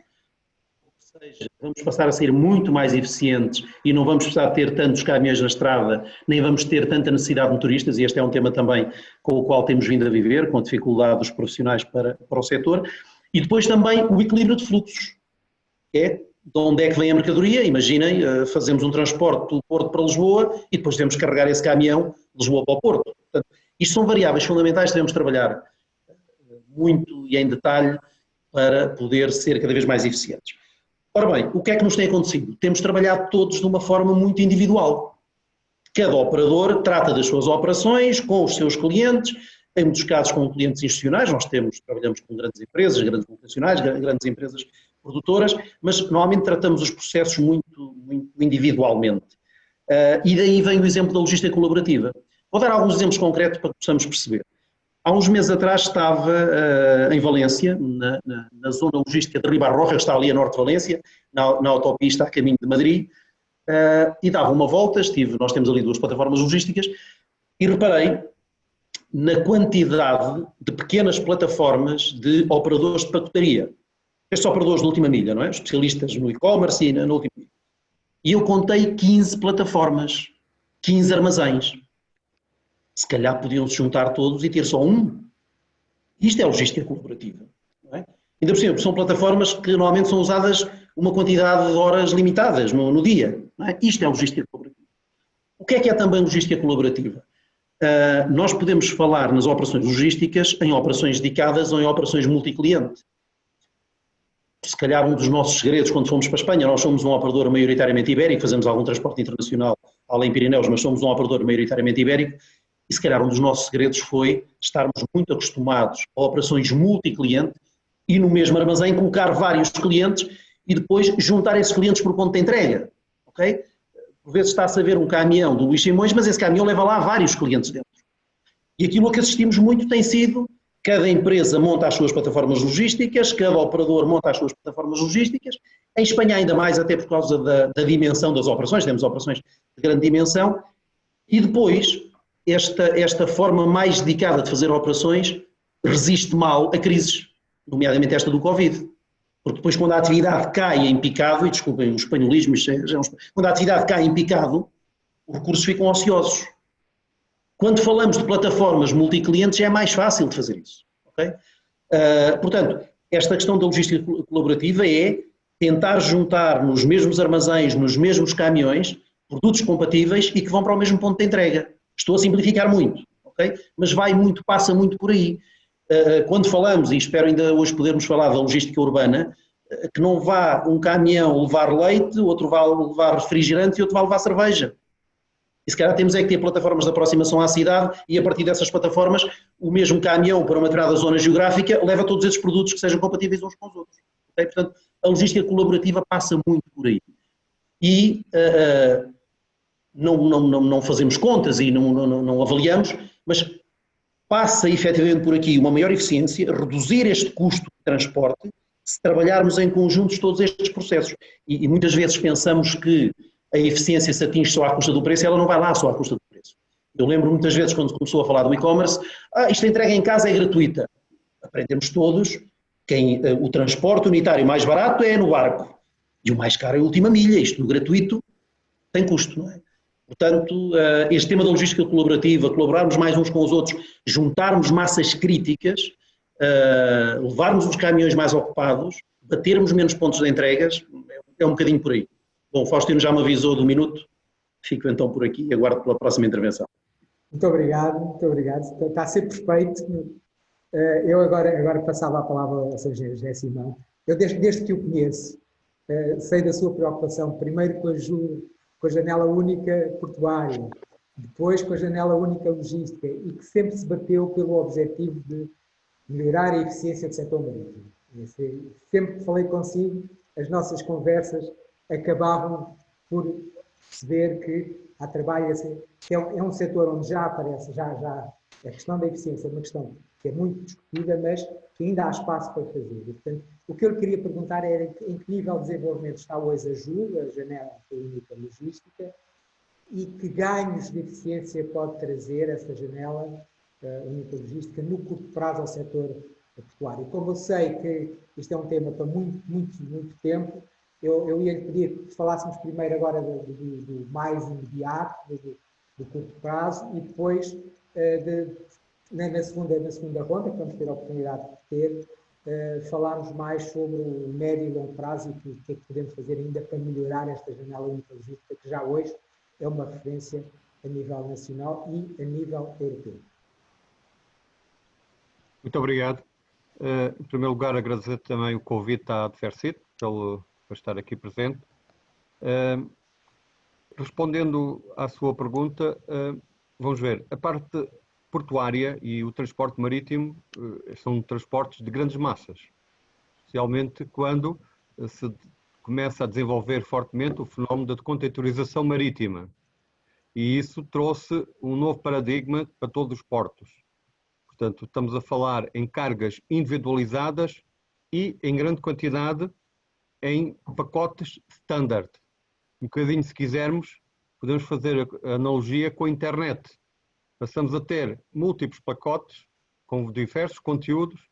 ou seja, vamos passar a ser muito mais eficientes e não vamos precisar ter tantos caminhões na estrada, nem vamos ter tanta necessidade de motoristas, e este é um tema também com o qual temos vindo a viver, com a dificuldade dos profissionais para o setor. E depois também o equilíbrio de fluxos, que é de onde é que vem a mercadoria. Imaginem, fazemos um transporte do Porto para Lisboa e depois temos que carregar esse caminhão de Lisboa para o Porto. Portanto, isto são variáveis fundamentais que devemos trabalhar muito e em detalhe para poder ser cada vez mais eficientes. Ora bem, o que é que nos tem acontecido? Temos trabalhado todos de uma forma muito individual. Cada operador trata das suas operações com os seus clientes, em muitos casos com clientes institucionais. Nós trabalhamos com grandes empresas, grandes multinacionais, grandes empresas produtoras, mas normalmente tratamos os processos muito individualmente. E daí vem o exemplo da logística colaborativa. Vou dar alguns exemplos concretos para que possamos perceber. Há uns meses atrás estava em Valência, na zona logística de Ribarroja, que está ali a norte de Valência, na autopista a caminho de Madrid, e dava uma volta. Nós temos ali 2 plataformas logísticas, e reparei na quantidade de pequenas plataformas de operadores de pacotaria. Estes operadores de última milha, não é? Especialistas no e-commerce e na última milha. E eu contei 15 plataformas, 15 armazéns. Se calhar podiam-se juntar todos e ter só um. Isto é logística colaborativa. Não é? Ainda por cima, são plataformas que normalmente são usadas uma quantidade de horas limitadas no dia. Não é? Isto é logística colaborativa. O que é também logística colaborativa? Nós podemos falar nas operações logísticas em operações dedicadas ou em operações multicliente. Se calhar um dos nossos segredos quando fomos para a Espanha, nós somos um operador maioritariamente ibérico, fazemos algum transporte internacional além Pirineus, mas somos um operador maioritariamente ibérico, e se calhar um dos nossos segredos foi estarmos muito acostumados a operações multicliente e no mesmo armazém colocar vários clientes e depois juntar esses clientes por ponto de entrega. Okay? Por vezes está-se a ver um caminhão do Luís Simões, mas esse caminhão leva lá vários clientes dentro. E aquilo a que assistimos muito tem sido: cada empresa monta as suas plataformas logísticas, cada operador monta as suas plataformas logísticas. Em Espanha ainda mais, até por causa da dimensão das operações, temos operações de grande dimensão, e depois esta forma mais dedicada de fazer operações resiste mal a crises, nomeadamente esta do Covid. Porque depois, quando a atividade cai em picado, e desculpem o espanholismo, quando a atividade cai em picado, os recursos ficam ociosos. Quando falamos de plataformas multiclientes é mais fácil de fazer isso. Okay? Portanto, esta questão da logística colaborativa é tentar juntar nos mesmos armazéns, nos mesmos caminhões, produtos compatíveis e que vão para o mesmo ponto de entrega. Estou a simplificar muito, okay? Mas passa muito por aí. Quando falamos, e espero ainda hoje podermos falar da logística urbana, que não vá um caminhão levar leite, outro vai levar refrigerante e outro vai levar cerveja. E se calhar temos é que ter plataformas de aproximação à cidade e a partir dessas plataformas o mesmo caminhão para uma determinada zona geográfica leva todos esses produtos que sejam compatíveis uns com os outros. Okay? Portanto, a logística colaborativa passa muito por aí. E não fazemos contas e não avaliamos, mas passa efetivamente por aqui uma maior eficiência, reduzir este custo de transporte, se trabalharmos em conjuntos todos estes processos. E muitas vezes pensamos que a eficiência se atinge só à custa do preço, ela não vai lá só à custa do preço. Eu lembro muitas vezes quando começou a falar do e-commerce, isto a entrega em casa é gratuita. Aprendemos todos que o transporte unitário mais barato é no barco e o mais caro é a última milha. Isto no gratuito tem custo, não é? Portanto, este tema da logística colaborativa, colaborarmos mais uns com os outros, juntarmos massas críticas, levarmos os caminhões mais ocupados, batermos menos pontos de entregas, é um bocadinho por aí. Bom, o Faustino já me avisou do minuto, fico então por aqui e aguardo pela próxima intervenção. Muito obrigado, muito obrigado. Está a ser perfeito. Eu agora passava a palavra ao Sr. José Simão. Eu, desde que o conheço, sei da sua preocupação, primeiro com a janela única portuária, depois com a janela única logística, e que sempre se bateu pelo objetivo de melhorar a eficiência do setor marítimo. Sempre que falei consigo, as nossas conversas acabavam por perceber que há trabalho, que é um setor onde já aparece, já a questão da eficiência é uma questão que é muito discutida, mas que ainda há espaço para fazer. E, portanto, o que eu lhe queria perguntar era em que nível de desenvolvimento está hoje a JUL, a Janela Única Logística, e que ganhos de eficiência pode trazer essa janela única logística no curto prazo ao setor portuário. E como eu sei que isto é um tema para muito tempo, eu ia lhe pedir que falássemos primeiro agora do mais imediato, do curto prazo, e depois, na segunda ronda, que vamos ter a oportunidade de ter, falarmos mais sobre o médio e longo prazo e o que é que podemos fazer ainda para melhorar esta janela única logística, que já hoje é uma referência a nível nacional e a nível europeu. Muito obrigado. Em primeiro lugar, agradecer também o convite à Adfercit por estar aqui presente. Respondendo à sua pergunta, vamos ver, a parte portuária e o transporte marítimo são transportes de grandes massas, especialmente quando se começa a desenvolver fortemente o fenómeno da contentorização marítima. E isso trouxe um novo paradigma para todos os portos. Portanto, estamos a falar em cargas individualizadas e em grande quantidade em pacotes standard. Um bocadinho, se quisermos, podemos fazer a analogia com a internet. Passamos a ter múltiplos pacotes com diversos conteúdos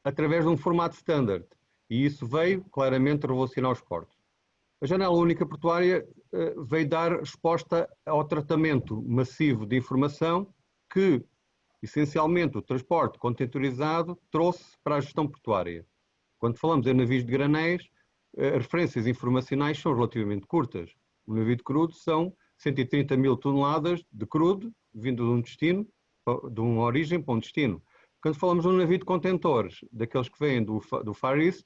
através de um formato standard. E isso veio claramente revolucionar os portos. A janela única portuária veio dar resposta ao tratamento massivo de informação que, essencialmente, o transporte contentorizado trouxe para a gestão portuária. Quando falamos em navios de granéis, as referências informacionais são relativamente curtas. O navio de crudo são 130 mil toneladas de crudo vindo de um destino, de uma origem para um destino. Quando falamos de um navio de contentores, daqueles que vêm do Far East,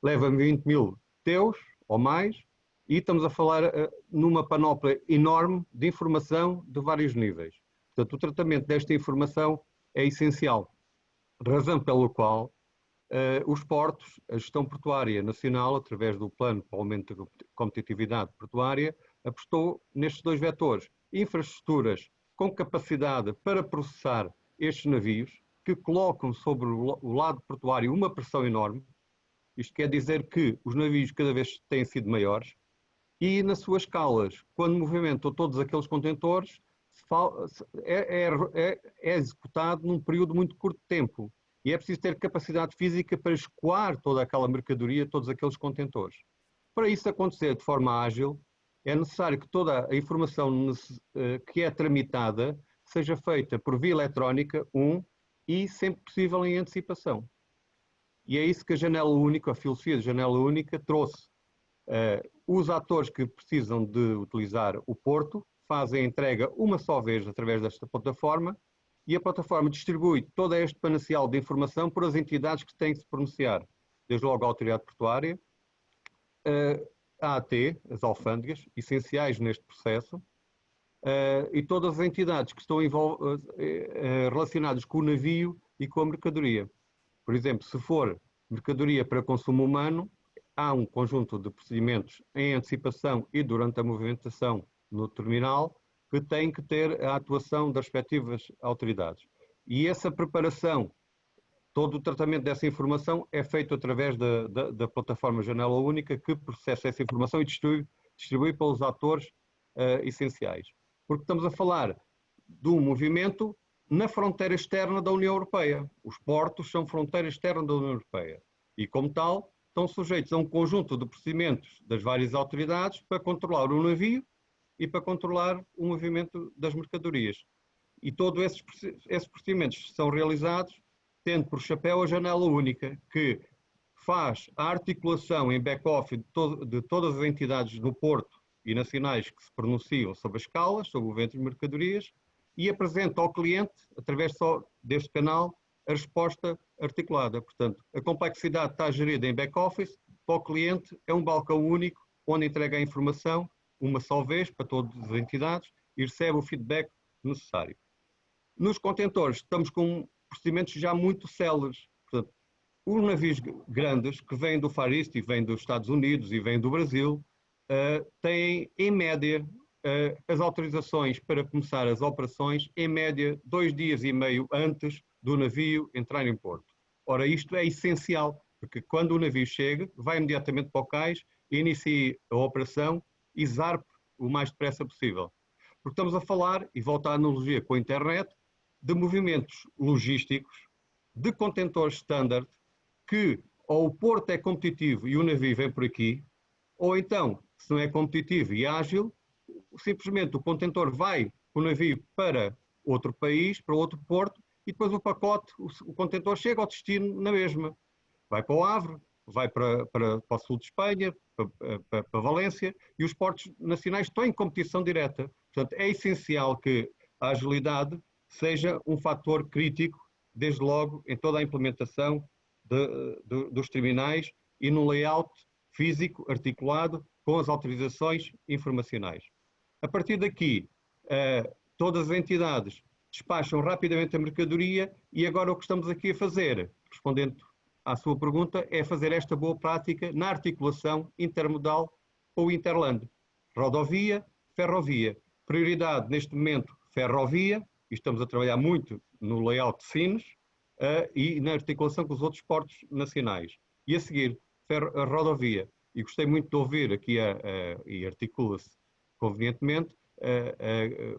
leva 20 mil teus ou mais, e estamos a falar numa panóplia enorme de informação de vários níveis. Portanto, o tratamento desta informação é essencial, razão pela qual os portos, a gestão portuária nacional, através do Plano para o Aumento da Competitividade Portuária, apostou nestes dois vetores. Infraestruturas com capacidade para processar estes navios, que colocam sobre o lado portuário uma pressão enorme. Isto quer dizer que os navios cada vez têm sido maiores e, nas suas escalas, quando movimentam todos aqueles contentores, é executado num período muito curto de tempo. E é preciso ter capacidade física para escoar toda aquela mercadoria, todos aqueles contentores. Para isso acontecer de forma ágil, é necessário que toda a informação que é tramitada seja feita por via eletrónica, e sempre possível em antecipação. E é isso que a janela única, a filosofia de janela única, trouxe. Os atores que precisam de utilizar o porto fazem a entrega uma só vez através desta plataforma, e a plataforma distribui todo este panaceal de informação por as entidades que têm que se pronunciar, desde logo a Autoridade Portuária, a AT, as alfândegas, essenciais neste processo, e todas as entidades que estão relacionadas com o navio e com a mercadoria. Por exemplo, se for mercadoria para consumo humano, há um conjunto de procedimentos em antecipação e durante a movimentação no terminal que têm que ter a atuação das respectivas autoridades. E essa preparação, todo o tratamento dessa informação é feito através da plataforma Janela Única, que processa essa informação e distribui pelos atores essenciais. Porque estamos a falar de um movimento na fronteira externa da União Europeia. Os portos são fronteira externa da União Europeia e, como tal, estão sujeitos a um conjunto de procedimentos das várias autoridades para controlar o navio e para controlar o movimento das mercadorias. E todos esses procedimentos são realizados tendo por chapéu a janela única, que faz a articulação em back-office de todas as entidades do Porto e nacionais que se pronunciam sobre as escalas, sobre o movimento de mercadorias, e apresenta ao cliente, através só deste canal, a resposta articulada. Portanto, a complexidade está gerida em back-office, para o cliente é um balcão único, onde entrega a informação uma só vez para todas as entidades e recebe o feedback necessário. Nos contentores estamos com procedimentos já muito céleres. Portanto, os navios grandes que vêm do Far East e vêm dos Estados Unidos e vêm do Brasil têm, em média, as autorizações para começar as operações, em média, 2 dias e meio antes do navio entrar em porto. Ora, isto é essencial, porque quando o navio chega, vai imediatamente para o cais, inicia a operação e zarpe o mais depressa possível. Porque estamos a falar, e volta à analogia com a internet, de movimentos logísticos, de contentores standard, que ou o porto é competitivo e o navio vem por aqui, ou então, se não é competitivo e ágil, simplesmente o contentor vai com o navio para outro país, para outro porto, e depois o pacote, o contentor chega ao destino na mesma. Vai para o Havre, vai para o sul de Espanha, para Valência, e os portos nacionais estão em competição direta. Portanto, é essencial que a agilidade seja um fator crítico, desde logo, em toda a implementação dos terminais e no layout físico articulado com as autorizações informacionais. A partir daqui, todas as entidades despacham rapidamente a mercadoria e agora o que estamos aqui a fazer, respondendo à sua pergunta, é fazer esta boa prática na articulação intermodal ou interland. Rodovia, ferrovia. Prioridade neste momento, ferrovia, e estamos a trabalhar muito no layout de Sines e na articulação com os outros portos nacionais. E a seguir, a rodovia. E gostei muito de ouvir aqui, e articula-se convenientemente,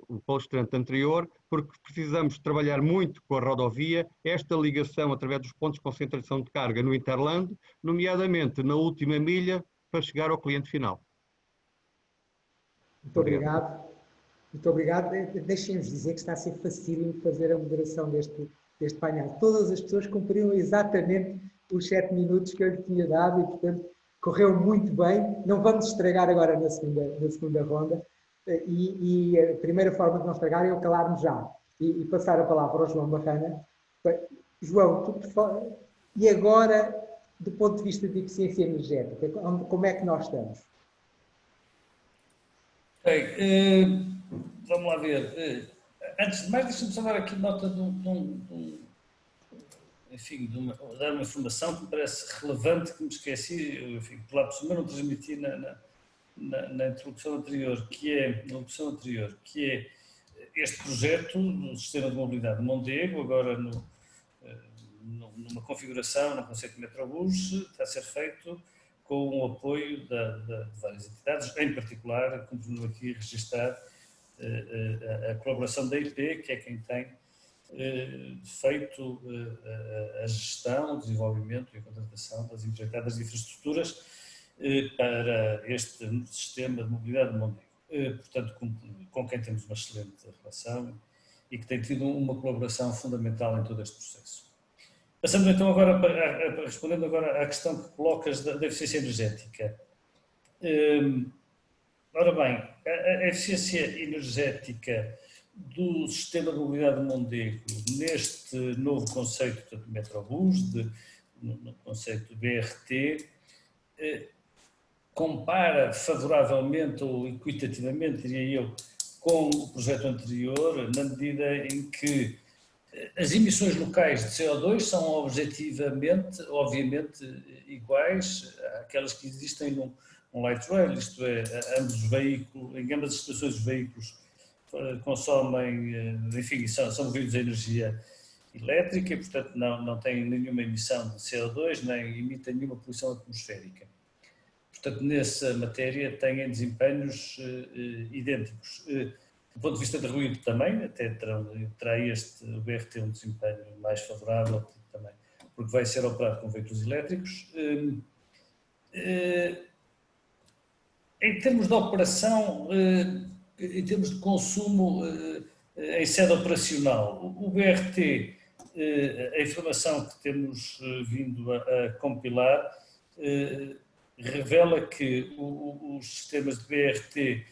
o palestrante anterior, porque precisamos trabalhar muito com a rodovia, esta ligação através dos pontos de concentração de carga no Interland, nomeadamente na última milha, para chegar ao cliente final. Muito obrigado. Muito obrigado. Deixem-nos dizer que está a ser facílimo fazer a moderação deste painel. Todas as pessoas cumpriram exatamente os 7 minutos que eu lhe tinha dado e, portanto, correu muito bem. Não vamos estragar agora na segunda ronda. E a primeira forma de não estragar é eu calar-me já e passar a palavra ao João Barrana. João, e agora, do ponto de vista de eficiência energética, como é que nós estamos? Vamos lá ver. Antes de mais, deixa-me só dar aqui nota dar uma informação que me parece relevante, que me esqueci, por lá por cima não transmiti na introdução anterior, que é este projeto do Sistema de Mobilidade de Mondego, agora numa configuração, no conceito de Metrobus, está a ser feito com o apoio de várias entidades, em particular, continuo aqui a registrar a colaboração da IP, que é quem tem feito a gestão, o desenvolvimento e a contratação das empreitadas de infraestruturas para este sistema de mobilidade de Mondego. Portanto, com quem temos uma excelente relação e que tem tido uma colaboração fundamental em todo este processo. Passando então agora, respondendo agora à questão que colocas da eficiência energética. Ora bem, a eficiência energética do sistema de mobilidade de Mondego neste novo conceito de Metrobus, no conceito de BRT, compara favoravelmente ou equitativamente, diria eu, com o projeto anterior, na medida em que as emissões locais de CO2 são objetivamente, obviamente, iguais àquelas que existem num light rail, isto é, em ambas as estações os veículos consomem, enfim, são movidos a energia elétrica e, portanto, não têm nenhuma emissão de CO2, nem emitem nenhuma poluição atmosférica. portanto, nessa matéria têm desempenhos idênticos. Do ponto de vista de ruído também, até terá o BRT um desempenho mais favorável também, porque vai ser operado com veículos elétricos. Em termos de operação, em termos de consumo em sede operacional, o BRT, a informação que temos vindo a compilar, revela que os sistemas de BRT,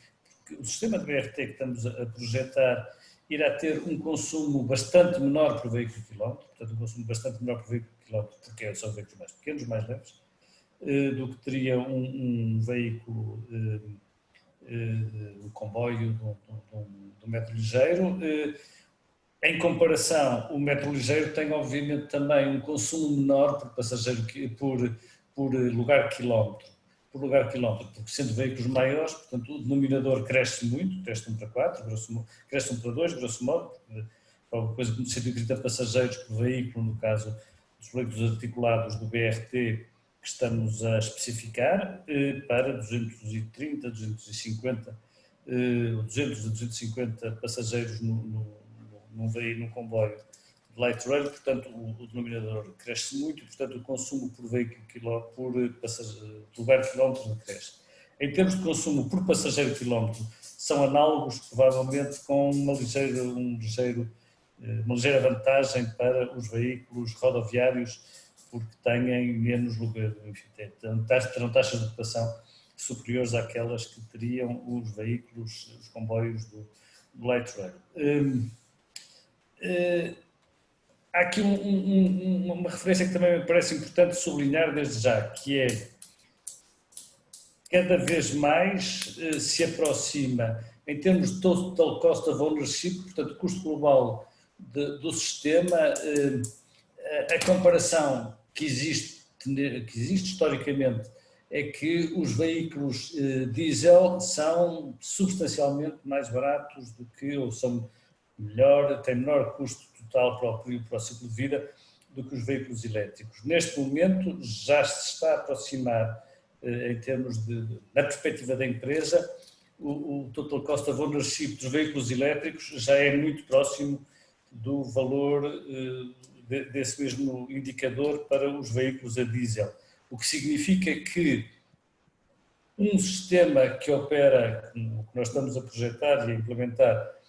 o sistema de BRT que estamos a projetar, irá ter um consumo bastante menor por veículo quilómetro, portanto um consumo bastante menor por veículo quilómetro, porque são veículos mais pequenos, mais leves, do que teria um veículo, um comboio do metro ligeiro. Em comparação, o metro ligeiro tem obviamente também um consumo menor por passageiro, por lugar quilómetro, porque sendo veículos maiores, portanto o denominador cresce muito, cresce 1 para 4, cresce 1 para 2, grosso modo, alguma coisa como 130 passageiros por veículo, no caso dos veículos articulados do BRT, que estamos a especificar, para 230, 250, 200 a 250 passageiros num comboio de light rail, portanto o denominador cresce muito e, portanto, o consumo por veículo por lugar quilómetro cresce. Em termos de consumo por passageiro quilómetro, são análogos, provavelmente, com uma ligeira vantagem para os veículos rodoviários, porque têm menos lugar, enfim, terão taxas de ocupação superiores àquelas que teriam os veículos, os comboios do light rail. Há aqui uma referência que também me parece importante sublinhar desde já, que é cada vez mais se aproxima, em termos de total cost of ownership, portanto, custo global do sistema, a comparação que existe historicamente é que os veículos diesel são substancialmente mais baratos do que, ou são têm menor custo total para o ciclo de vida do que os veículos elétricos. Neste momento já se está a aproximar, em termos na perspectiva da empresa, o total cost of ownership dos veículos elétricos já é muito próximo do valor desse mesmo indicador para os veículos a diesel, o que significa que um sistema que opera, como nós estamos a projetar e a implementar,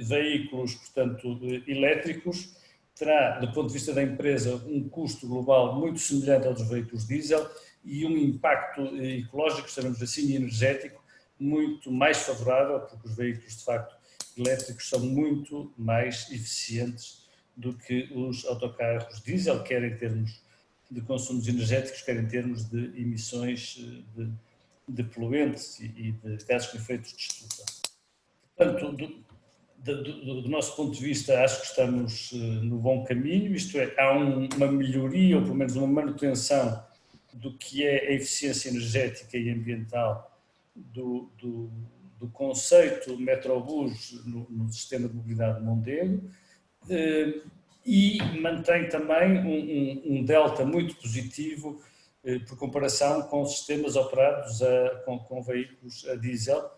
veículos, portanto, elétricos, terá, do ponto de vista da empresa, um custo global muito semelhante ao dos veículos diesel e um impacto ecológico, chamamos assim, e energético, muito mais favorável, porque os veículos, de facto, elétricos são muito mais eficientes do que os autocarros diesel, quer em termos de consumos energéticos, quer em termos de emissões de poluentes e de gases com efeitos de estufa. Portanto, do nosso ponto de vista, acho que estamos no bom caminho, isto é, há uma melhoria, ou pelo menos uma manutenção do que é a eficiência energética e ambiental do conceito Metrobus no sistema de mobilidade de Mondego, e mantém também um delta muito positivo por comparação com sistemas operados com veículos a diesel,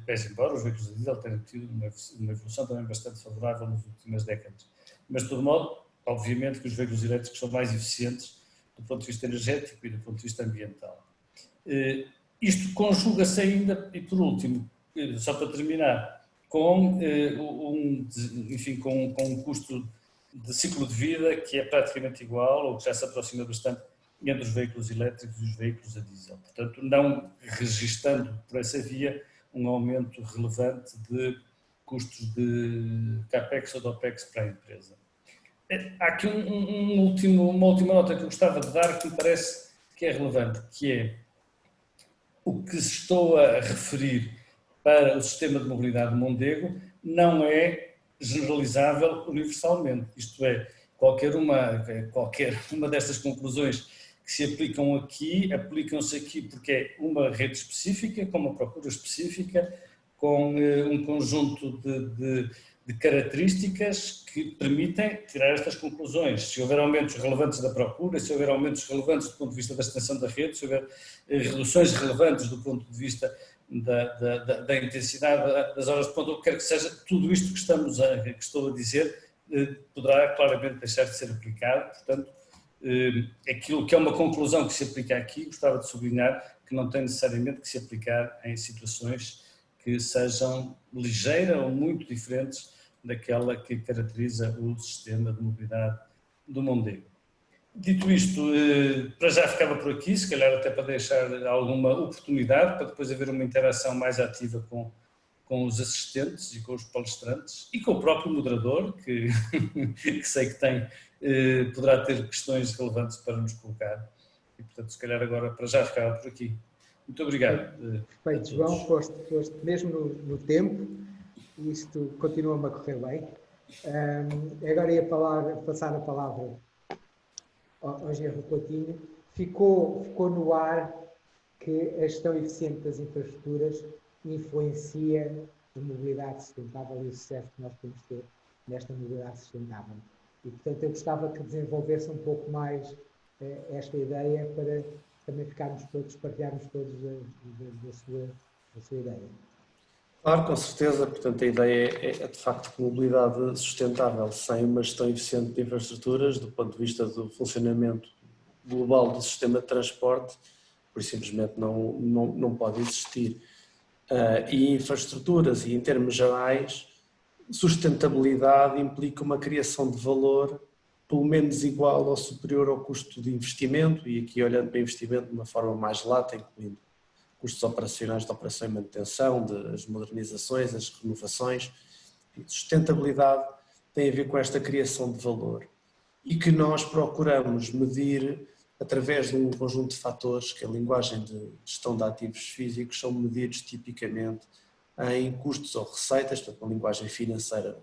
pese embora os veículos a diesel tenham tido uma evolução também bastante favorável nas últimas décadas. Mas, de todo modo, obviamente que os veículos elétricos são mais eficientes do ponto de vista energético e do ponto de vista ambiental. Isto conjuga-se ainda, e por último, só para terminar, com um custo de ciclo de vida que é praticamente igual, ou que já se aproxima bastante, entre os veículos elétricos e os veículos a diesel. Portanto, não registando por essa via um aumento relevante de custos de CAPEX ou de OPEX para a empresa. Há aqui uma última nota que eu gostava de dar, que me parece que é relevante, que é o que estou a referir para o sistema de mobilidade de Mondego não é generalizável universalmente. Isto é, qualquer uma destas conclusões que se aplicam aqui, aplicam-se aqui porque é uma rede específica, com uma procura específica, com um conjunto de de características que permitem tirar estas conclusões. Se houver aumentos relevantes da procura, se houver aumentos relevantes do ponto de vista da extensão da rede, se houver reduções relevantes do ponto de vista da intensidade das horas de ponta, o que quer que seja, tudo isto que estou a dizer poderá claramente deixar de ser aplicado. Portanto, aquilo que é uma conclusão que se aplica aqui, gostava de sublinhar que não tem necessariamente que se aplicar em situações que sejam ligeiras ou muito diferentes daquela que caracteriza o sistema de mobilidade do Mondego. Dito isto, para já ficava por aqui, se calhar até para deixar alguma oportunidade para depois haver uma interação mais ativa com os assistentes e com os palestrantes e com o próprio moderador, que sei que poderá ter questões relevantes para nos colocar. E, portanto, se calhar agora para já ficava por aqui. Muito obrigado. Perfeito, João, foste mesmo no tempo, e isto continua-me a correr bem. Agora ia passar a palavra ao Gerro Coutinho. Ficou no ar que a gestão eficiente das infraestruturas influencia a mobilidade sustentável e o sucesso que nós podemos ter nesta mobilidade sustentável. E, portanto, eu gostava que desenvolvesse um pouco mais esta ideia para também partilharmos todos da sua ideia. Claro, com certeza. Portanto, a ideia é de facto que mobilidade sustentável sem uma gestão eficiente de infraestruturas, do ponto de vista do funcionamento global do sistema de transporte, por simplesmente não pode existir. E infraestruturas, e em termos gerais, sustentabilidade implica uma criação de valor pelo menos igual ou superior ao custo de investimento, e aqui olhando para investimento de uma forma mais lata, incluindo custos operacionais de operação e manutenção, das modernizações, das renovações. Sustentabilidade tem a ver com esta criação de valor e que nós procuramos medir através de um conjunto de fatores que a linguagem de gestão de ativos físicos são medidos tipicamente em custos ou receitas, portanto uma linguagem financeira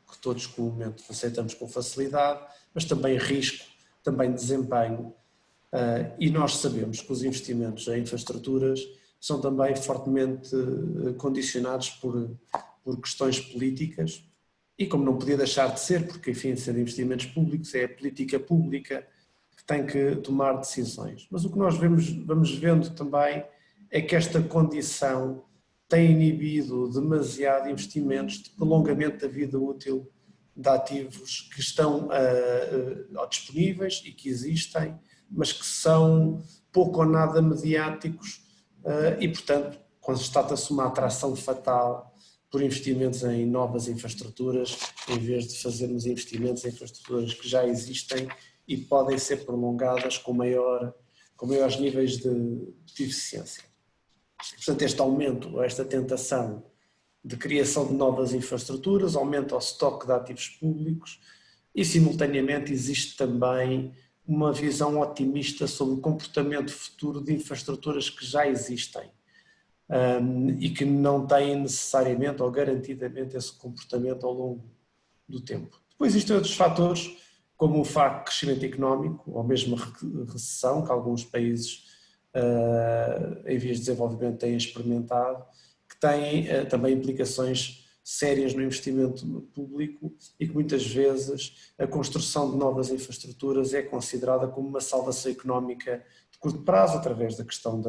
que todos comumente aceitamos com facilidade, mas também risco, também desempenho. E nós sabemos que os investimentos em infraestruturas são também fortemente condicionados por questões políticas e, como não podia deixar de ser, porque enfim, sendo investimentos públicos, é a política pública que tem que tomar decisões. Mas o que nós vamos vendo também é que esta condição tem inibido demasiado investimentos de prolongamento da vida útil de ativos que estão disponíveis e que existem, mas que são pouco ou nada mediáticos e, portanto, constata-se uma atração fatal por investimentos em novas infraestruturas, em vez de fazermos investimentos em infraestruturas que já existem e podem ser prolongadas com maiores níveis de eficiência. Portanto, este aumento, esta tentação de criação de novas infraestruturas aumenta o estoque de ativos públicos e, simultaneamente, existe também uma visão otimista sobre o comportamento futuro de infraestruturas que já existem e que não têm necessariamente ou garantidamente esse comportamento ao longo do tempo. Depois existem outros fatores, como o facto de crescimento económico ou mesmo a recessão que alguns países em vias de desenvolvimento têm experimentado, que têm também implicações sérias no investimento público e que muitas vezes a construção de novas infraestruturas é considerada como uma salvação económica de curto prazo, através da questão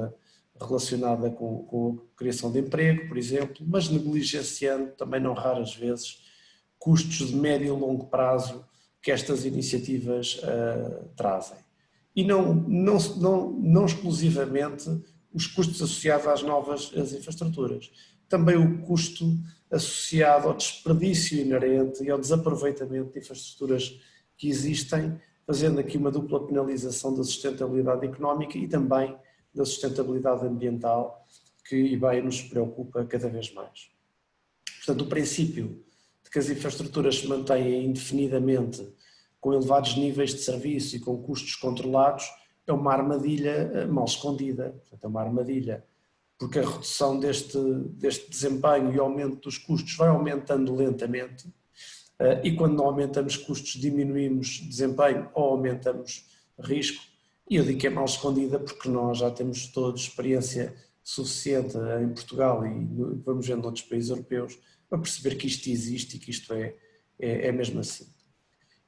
relacionada com a criação de emprego, por exemplo, mas negligenciando também não raras vezes custos de médio e longo prazo que estas iniciativas trazem. E não exclusivamente os custos associados às novas infraestruturas, também o custo associado ao desperdício inerente e ao desaproveitamento de infraestruturas que existem, fazendo aqui uma dupla penalização da sustentabilidade económica e também da sustentabilidade ambiental, que bem nos preocupa cada vez mais. Portanto, o princípio de que as infraestruturas se mantenham indefinidamente com elevados níveis de serviço e com custos controlados é uma armadilha mal escondida. Portanto, é uma armadilha porque a redução deste desempenho e aumento dos custos vai aumentando lentamente e quando não aumentamos custos diminuímos desempenho ou aumentamos risco. E eu digo que é mal escondida porque nós já temos todos experiência suficiente em Portugal e vamos vendo noutros países europeus para perceber que isto existe e que isto é mesmo assim.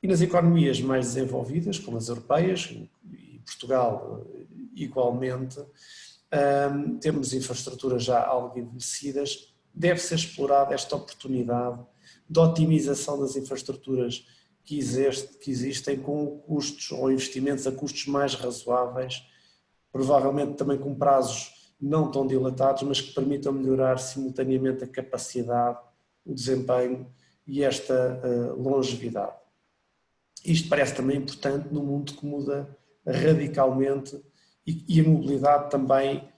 E nas economias mais desenvolvidas, como as europeias, e Portugal igualmente, temos infraestruturas já algo envelhecidas, deve ser explorada esta oportunidade de otimização das infraestruturas que existem com custos ou investimentos a custos mais razoáveis, provavelmente também com prazos não tão dilatados, mas que permitam melhorar simultaneamente a capacidade, o desempenho e esta longevidade. Isto parece também importante num mundo que muda radicalmente e a mobilidade também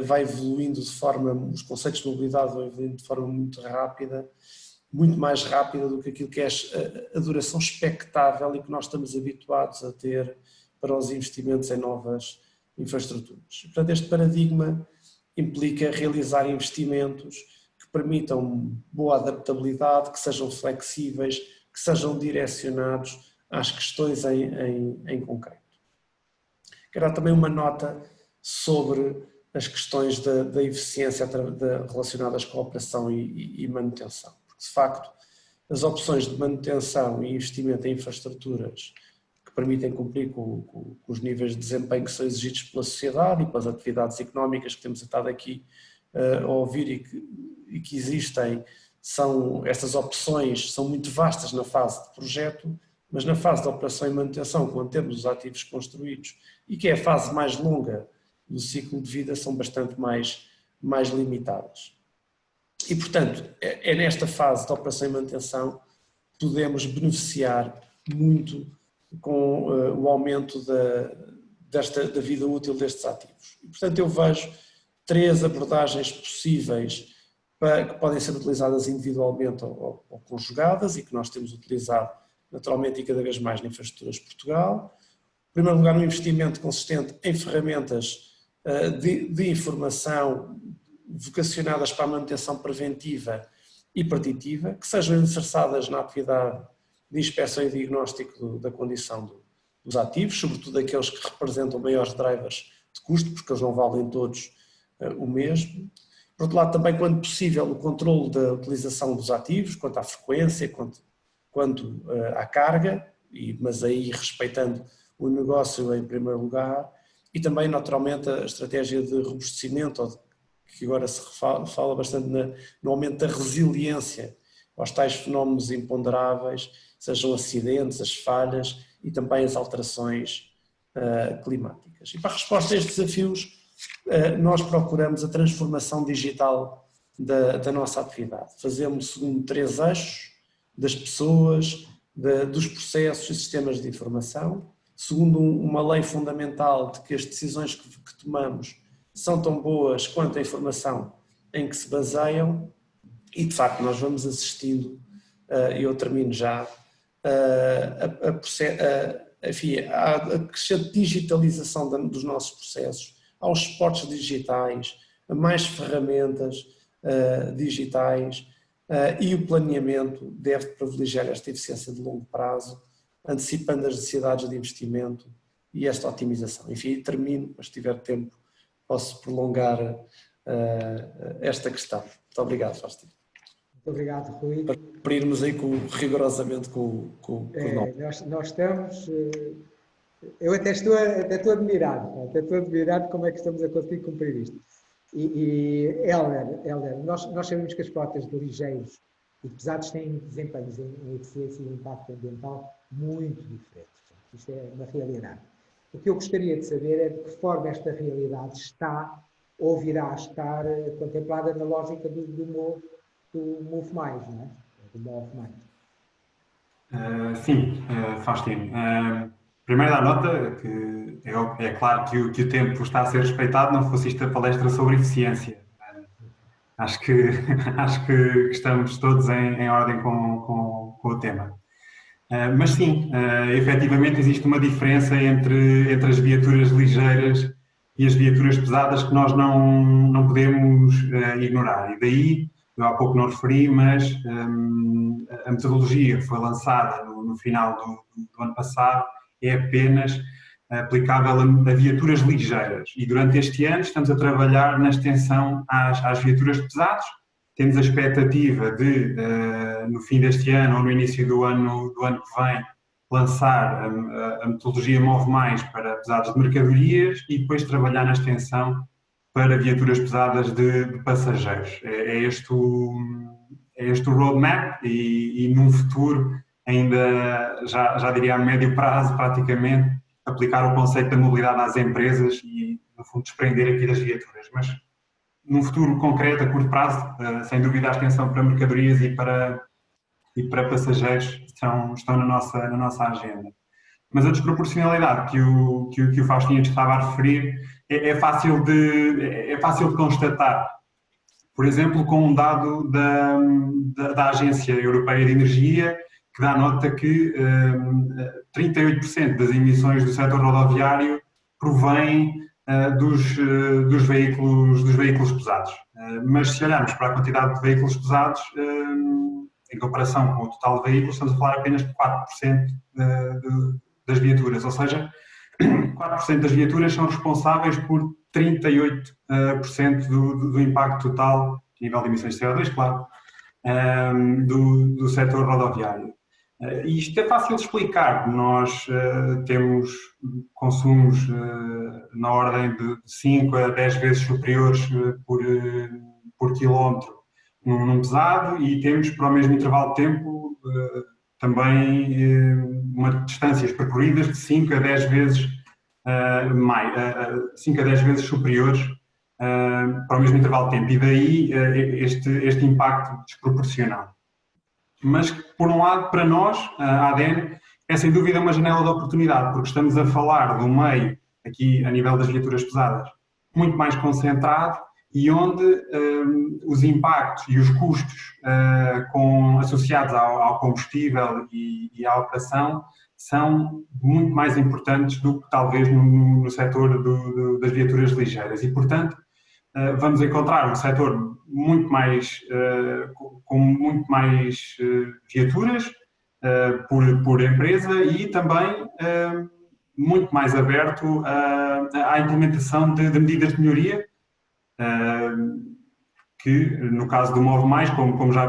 vai evoluindo os conceitos de mobilidade vão evoluindo de forma muito rápida, muito mais rápida do que aquilo que é a duração expectável e que nós estamos habituados a ter para os investimentos em novas infraestruturas. Portanto, este paradigma implica realizar investimentos que permitam boa adaptabilidade, que sejam flexíveis, que sejam direcionados às questões em concreto. Quero dar também uma nota sobre as questões da eficiência relacionadas com a operação e manutenção. Porque, de facto, as opções de manutenção e investimento em infraestruturas que permitem cumprir com os níveis de desempenho que são exigidos pela sociedade e pelas atividades económicas que temos estado aqui a ouvir e que existem, estas opções são muito vastas na fase de projeto, mas na fase de operação e manutenção, quando temos os ativos construídos e que é a fase mais longa do ciclo de vida, são bastante mais limitadas. E, portanto, é nesta fase de operação e manutenção que podemos beneficiar muito com o aumento da vida útil destes ativos. E, portanto, eu vejo 3 abordagens possíveis que podem ser utilizadas individualmente ou conjugadas e que nós temos utilizado naturalmente e cada vez mais na Infraestruturas de Portugal. Em primeiro lugar, um investimento consistente em ferramentas de informação vocacionadas para a manutenção preventiva e preditiva, que sejam alicerçadas na atividade de inspeção e diagnóstico da condição dos ativos, sobretudo aqueles que representam maiores drivers de custo, porque eles não valem todos o mesmo. Por outro lado, também, quando possível, o controle da utilização dos ativos, quanto à frequência, quanto à carga, mas aí respeitando o negócio em primeiro lugar, e também, naturalmente, a estratégia de robustecimento, que agora se fala bastante no aumento da resiliência aos tais fenómenos imponderáveis, sejam acidentes, as falhas e também as alterações climáticas. E para a resposta a estes desafios, nós procuramos a transformação digital da nossa atividade. Fazemos segundo 3 eixos: das pessoas, dos processos e sistemas de informação, segundo uma lei fundamental de que as decisões que tomamos são tão boas quanto a informação em que se baseiam, e de facto nós vamos assistindo, eu termino já, a crescente digitalização dos nossos processos, aos suportes digitais, a mais ferramentas digitais, e o planeamento deve privilegiar esta eficiência de longo prazo, antecipando as necessidades de investimento e esta otimização. Enfim, termino, mas se tiver tempo posso prolongar esta questão. Muito obrigado, Faustino. Muito obrigado, Rui. Para irmos aí rigorosamente com o nome. Nós estamos... Eu até estou admirado como é que estamos a conseguir cumprir isto. Hélder, nós sabemos que as frotas de ligeiros e pesados têm desempenhos em eficiência e impacto ambiental muito diferentes. Isto é uma realidade. O que eu gostaria de saber é de que forma esta realidade está ou virá a estar contemplada na lógica do Move+, não é? Do Move+. Sim, Faustino. Primeiro dar nota que é claro que o tempo está a ser respeitado, não fosse isto a palestra sobre eficiência. Acho que estamos todos em ordem com o tema. Mas sim, efetivamente existe uma diferença entre as viaturas ligeiras e as viaturas pesadas que nós não podemos ignorar. E daí, eu há pouco não referi, mas a metodologia que foi lançada no final do ano passado é apenas aplicável a viaturas ligeiras. E durante este ano estamos a trabalhar na extensão às viaturas pesadas, temos a expectativa de, no fim deste ano ou no início do ano que vem, lançar a metodologia Move Mais para pesados de mercadorias e depois trabalhar na extensão para viaturas pesadas de passageiros. É este o roadmap e num futuro, ainda já diria a médio prazo, praticamente, aplicar o conceito da mobilidade às empresas e, no fundo, desprender aqui das viaturas. Mas num futuro concreto, a curto prazo, sem dúvida, a extensão para mercadorias e para passageiros estão na nossa agenda. Mas a desproporcionalidade que o Faustinho estava a referir é fácil de constatar. Por exemplo, com um dado da Agência Europeia de Energia, que dá nota que 38% das emissões do setor rodoviário provém dos veículos pesados. Mas se olharmos para a quantidade de veículos pesados, em comparação com o total de veículos, estamos a falar apenas de 4% das viaturas, ou seja, 4% das viaturas são responsáveis por 38% do impacto total, a nível de emissões de CO2, claro, do setor rodoviário. E isto é fácil de explicar. Nós temos consumos na ordem de 5 a 10 vezes superiores por quilómetro num pesado e temos, para o mesmo intervalo de tempo, também distâncias percorridas de 5 a 10 vezes 5 a 10 vezes superiores para o mesmo intervalo de tempo. E daí este impacto desproporcional. Mas, por um lado, para nós, a ADN, é sem dúvida uma janela de oportunidade, porque estamos a falar de um meio, aqui a nível das viaturas pesadas, muito mais concentrado e onde os impactos e os custos associados ao combustível e à operação são muito mais importantes do que talvez no setor das viaturas ligeiras. E, portanto, vamos encontrar um setor muito mais, com muito mais viaturas por empresa e também muito mais aberto à implementação de medidas de melhoria, que no caso do Move Mais, como já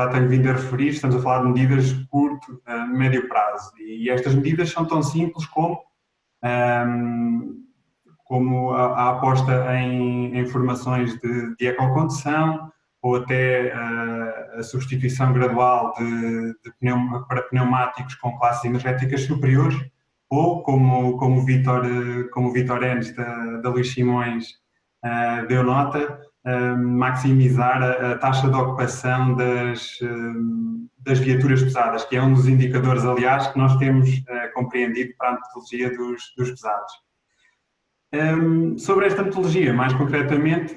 tenho vindo a referir, estamos a falar de medidas de curto, médio prazo. E estas medidas são tão simples como a aposta em formações de ecocondução ou até a substituição gradual para pneumáticos com classes energéticas superiores, ou como o Vítor Enes da Luís Simões deu nota, maximizar a taxa de ocupação das viaturas pesadas, que é um dos indicadores, aliás, que nós temos compreendido para a metodologia dos pesados. Sobre esta metodologia, mais concretamente,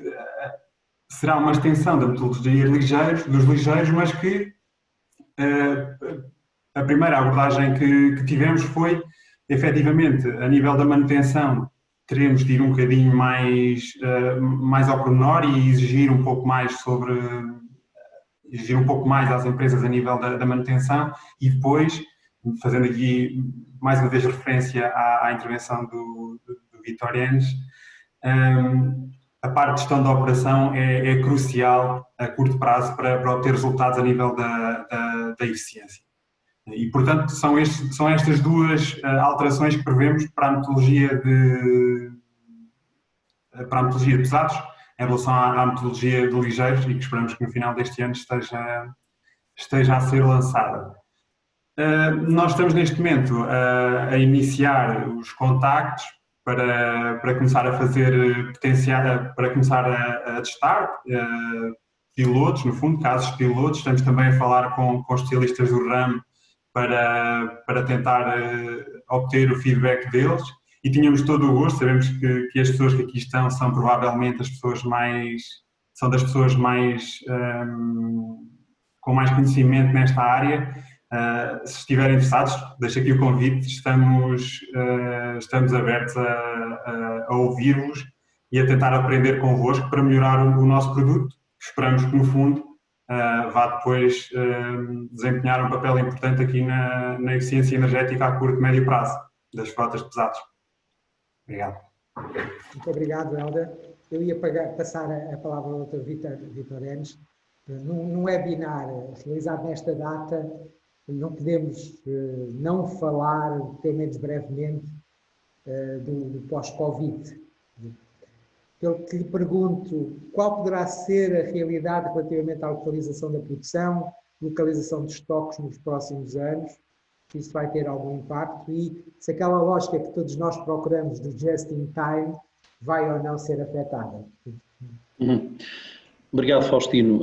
será uma extensão da metodologia dos ligeiros, mas que a primeira abordagem que tivemos foi, efetivamente, a nível da manutenção, teremos de ir um bocadinho mais ao pormenor e exigir um pouco mais às empresas a nível da manutenção e depois, fazendo aqui mais uma vez referência à intervenção do Vítor Enes, a parte de gestão da operação é crucial a curto prazo para obter resultados a nível da eficiência. E, portanto, são estas duas alterações que prevemos para a metodologia de pesados em relação à metodologia de ligeiros e que esperamos que no final deste ano esteja a ser lançada. Nós estamos neste momento a iniciar os contactos para começar a para começar a testar pilotos, no fundo, casos pilotos. Estamos também a falar com especialistas do ramo para tentar obter o feedback deles e tínhamos todo o gosto. Sabemos que as pessoas que aqui estão são provavelmente das pessoas mais com mais conhecimento nesta área. Se estiverem interessados, deixo aqui o convite, estamos abertos a ouvir-vos e a tentar aprender convosco para melhorar o nosso produto. Esperamos que, no fundo, vá depois desempenhar um papel importante aqui na eficiência energética a curto e médio prazo das frotas pesadas. Obrigado. Muito obrigado, Helder. Eu ia passar a palavra ao Dr. Vítor Enes, Num webinar realizado nesta data, não podemos não falar, pelo menos brevemente, do pós-Covid. Pelo que lhe pergunto, qual poderá ser a realidade relativamente à localização da produção, localização de estoques nos próximos anos, se isso vai ter algum impacto e se aquela lógica que todos nós procuramos do just in time vai ou não ser afetada. Obrigado, Faustino.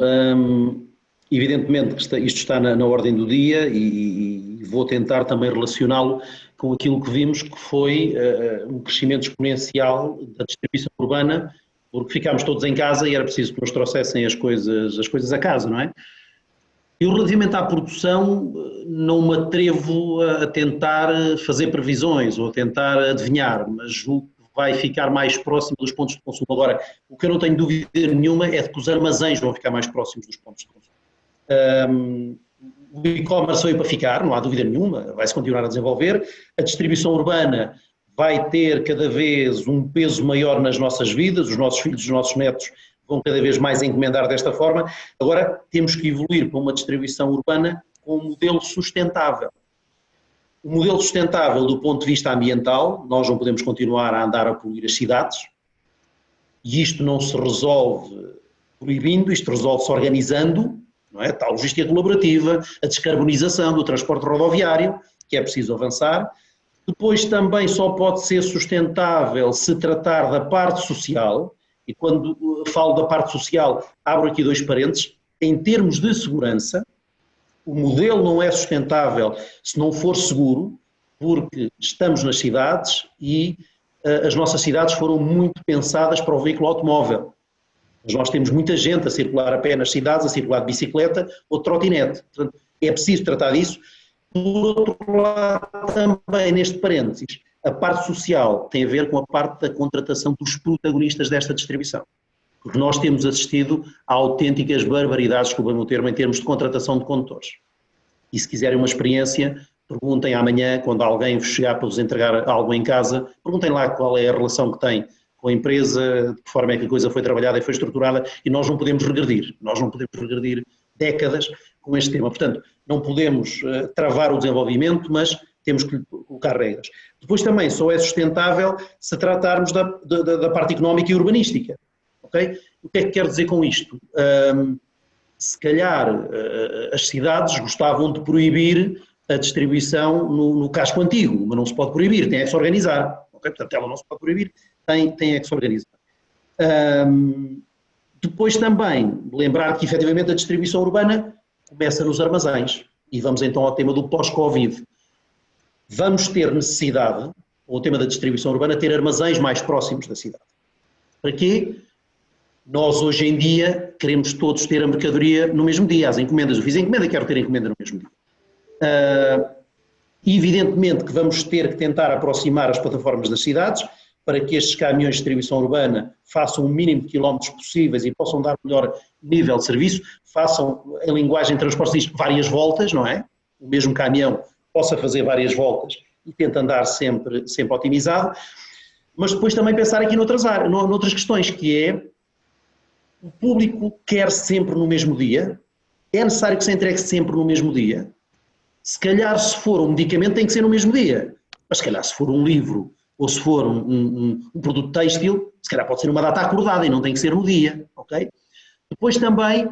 Evidentemente que isto está na ordem do dia e vou tentar também relacioná-lo com aquilo que vimos que foi um crescimento exponencial da distribuição urbana, porque ficámos todos em casa e era preciso que nos trouxessem as coisas a casa, não é? Eu, relativamente à produção, não me atrevo a tentar fazer previsões ou a tentar adivinhar, mas julgo que vai ficar mais próximo dos pontos de consumo. Agora, o que eu não tenho dúvida nenhuma é de que os armazéns vão ficar mais próximos dos pontos de consumo. O e-commerce veio para ficar, não há dúvida nenhuma, vai-se continuar a desenvolver. A distribuição urbana vai ter cada vez um peso maior nas nossas vidas, os nossos filhos, os nossos netos vão cada vez mais encomendar desta forma. Agora temos que evoluir para uma distribuição urbana com um modelo sustentável. O modelo sustentável do ponto de vista ambiental, nós não podemos continuar a andar a poluir as cidades, e isto não se resolve proibindo, isto resolve-se organizando, não é? Tal logística colaborativa, a descarbonização do transporte rodoviário, que é preciso avançar. Depois também só pode ser sustentável se tratar da parte social, e quando falo da parte social, abro aqui dois parênteses, em termos de segurança, o modelo não é sustentável se não for seguro, porque estamos nas cidades e as nossas cidades foram muito pensadas para o veículo automóvel. Mas nós temos muita gente a circular a pé nas cidades, a circular de bicicleta ou de trotinete. Portanto, é preciso tratar disso. Por outro lado, também neste parênteses, a parte social tem a ver com a parte da contratação dos protagonistas desta distribuição. Porque nós temos assistido a autênticas barbaridades, desculpem o termo, em termos de contratação de condutores. E se quiserem uma experiência, perguntem amanhã, quando alguém chegar para vos entregar algo em casa, perguntem lá qual é a relação que tem com a empresa, de que forma é que a coisa foi trabalhada e foi estruturada, e nós não podemos regredir. Nós não podemos regredir décadas com este tema. Portanto, não podemos travar o desenvolvimento, mas temos que colocar regras. Depois também só é sustentável se tratarmos da parte económica e urbanística. Okay? O que é que quero dizer com isto? Se calhar as cidades gostavam de proibir a distribuição no casco antigo, mas não se pode proibir, tem é que se organizar. Okay? Portanto, ela não se pode proibir, tem é que se organizar. Depois também lembrar que efetivamente a distribuição urbana começa nos armazéns. E vamos então ao tema do pós-Covid. Vamos ter necessidade, com o tema da distribuição urbana, ter armazéns mais próximos da cidade. Para quê? Nós hoje em dia queremos todos ter a mercadoria no mesmo dia, as encomendas. Eu fiz a encomenda, quero ter a encomenda no mesmo dia. Evidentemente que vamos ter que tentar aproximar as plataformas das cidades para que estes caminhões de distribuição urbana façam o mínimo de quilómetros possíveis e possam dar melhor nível de serviço, façam, em linguagem de transporte, várias voltas, não é? O mesmo caminhão possa fazer várias voltas e tenta andar sempre otimizado, mas depois também pensar aqui noutras questões, que é o público quer sempre no mesmo dia, é necessário que se entregue sempre no mesmo dia. Se calhar, se for um medicamento, tem que ser no mesmo dia, mas se calhar se for um livro ou se for um produto têxtil, se calhar pode ser uma data acordada e não tem que ser no dia, ok? Depois também,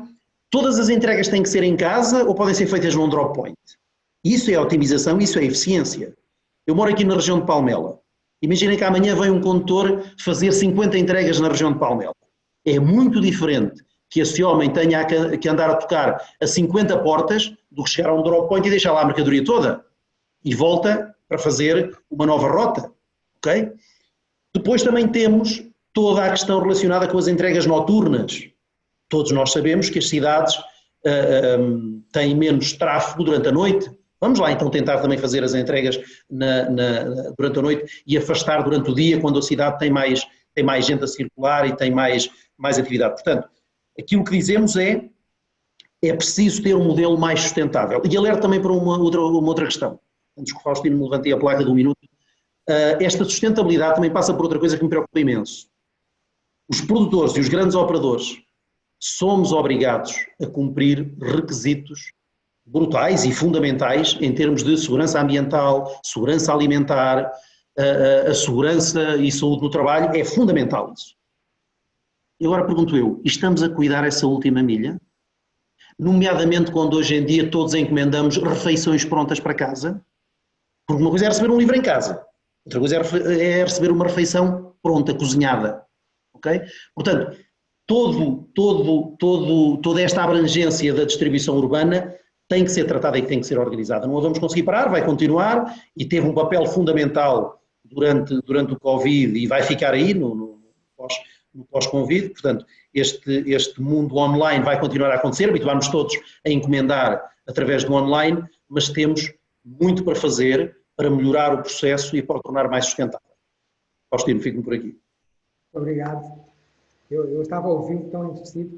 todas as entregas têm que ser em casa ou podem ser feitas num drop point. Isso é otimização, isso é eficiência. Eu moro aqui na região de Palmela. Imaginem que amanhã vem um condutor fazer 50 entregas na região de Palmela. É muito diferente que esse homem tenha que andar a tocar a 50 portas do que chegar a um drop point e deixar lá a mercadoria toda. E volta para fazer uma nova rota. Okay? Depois também temos toda a questão relacionada com as entregas noturnas. Todos nós sabemos que as cidades têm menos tráfego durante a noite. Vamos lá então tentar também fazer as entregas durante a noite e afastar durante o dia, quando a cidade tem mais gente a circular e tem mais atividade. Portanto, aquilo que dizemos é preciso ter um modelo mais sustentável. E alerto também para uma outra questão. Antes que o Faustino me levante a placa de um minuto. Esta sustentabilidade também passa por outra coisa que me preocupa imenso. Os produtores e os grandes operadores somos obrigados a cumprir requisitos brutais e fundamentais em termos de segurança ambiental, segurança alimentar, a segurança e saúde no trabalho, é fundamental isso. E agora pergunto eu, estamos a cuidar essa última milha? Nomeadamente quando hoje em dia todos encomendamos refeições prontas para casa? Porque uma coisa é receber um livro em casa, outra coisa é receber uma refeição pronta, cozinhada. Ok? Portanto, toda esta abrangência da distribuição urbana tem que ser tratada e tem que ser organizada. Não a vamos conseguir parar, vai continuar e teve um papel fundamental durante o Covid e vai ficar aí no pós-Covid. Portanto, este mundo online vai continuar a acontecer, habituar-nos todos a encomendar através do online, mas temos muito para fazer para melhorar o processo e para o tornar mais sustentável. Faustino, fico por aqui. Obrigado. Eu estava a ouvir tão interessado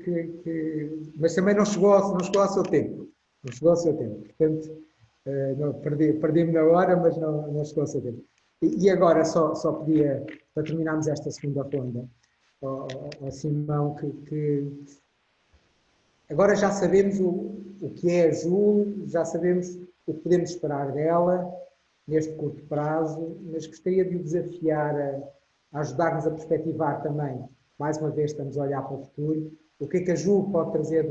mas também não chegou ao seu tempo. Não chegou ao seu tempo. Portanto, perdi-me na hora, mas não chegou ao seu tempo. E agora só pedia, para terminarmos esta segunda ronda, ao Simão, que agora já sabemos o que é a JUL, já sabemos o que podemos esperar dela neste curto prazo, mas gostaria de o desafiar a ajudar-nos a perspectivar também. Mais uma vez estamos a olhar para o futuro. O que é que a JUL pode trazer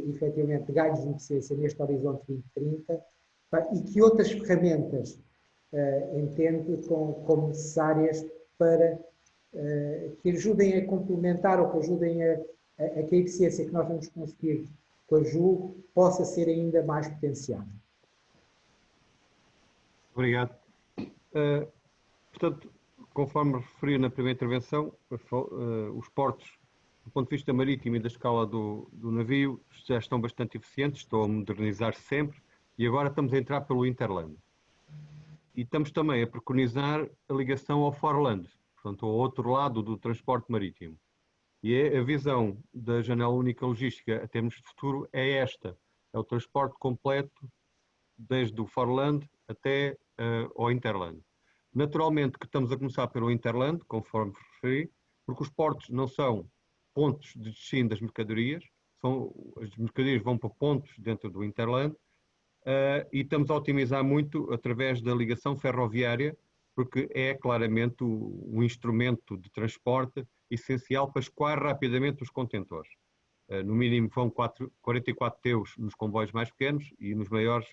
efetivamente de ganhos de eficiência neste horizonte 2030 e que outras ferramentas entende como necessárias para que ajudem a complementar ou que ajudem a que a eficiência que nós vamos conseguir com a JUL possa ser ainda mais potenciada. Obrigado. Portanto, conforme referi na primeira intervenção, os portos, do ponto de vista marítimo e da escala do navio, já estão bastante eficientes, estão a modernizar-se sempre e agora estamos a entrar pelo Interland. E estamos também a preconizar a ligação ao Forland, portanto, ao outro lado do transporte marítimo. E a visão da janela única logística a termos de futuro é esta, é o transporte completo desde o Forland até ao Interland. Naturalmente que estamos a começar pelo Interland, conforme referi, porque os portos não são pontos de destino das mercadorias, as mercadorias vão para pontos dentro do Interland, e estamos a otimizar muito através da ligação ferroviária, porque é claramente um instrumento de transporte essencial para escoar rapidamente os contentores. No mínimo vão 44 teus nos comboios mais pequenos e nos maiores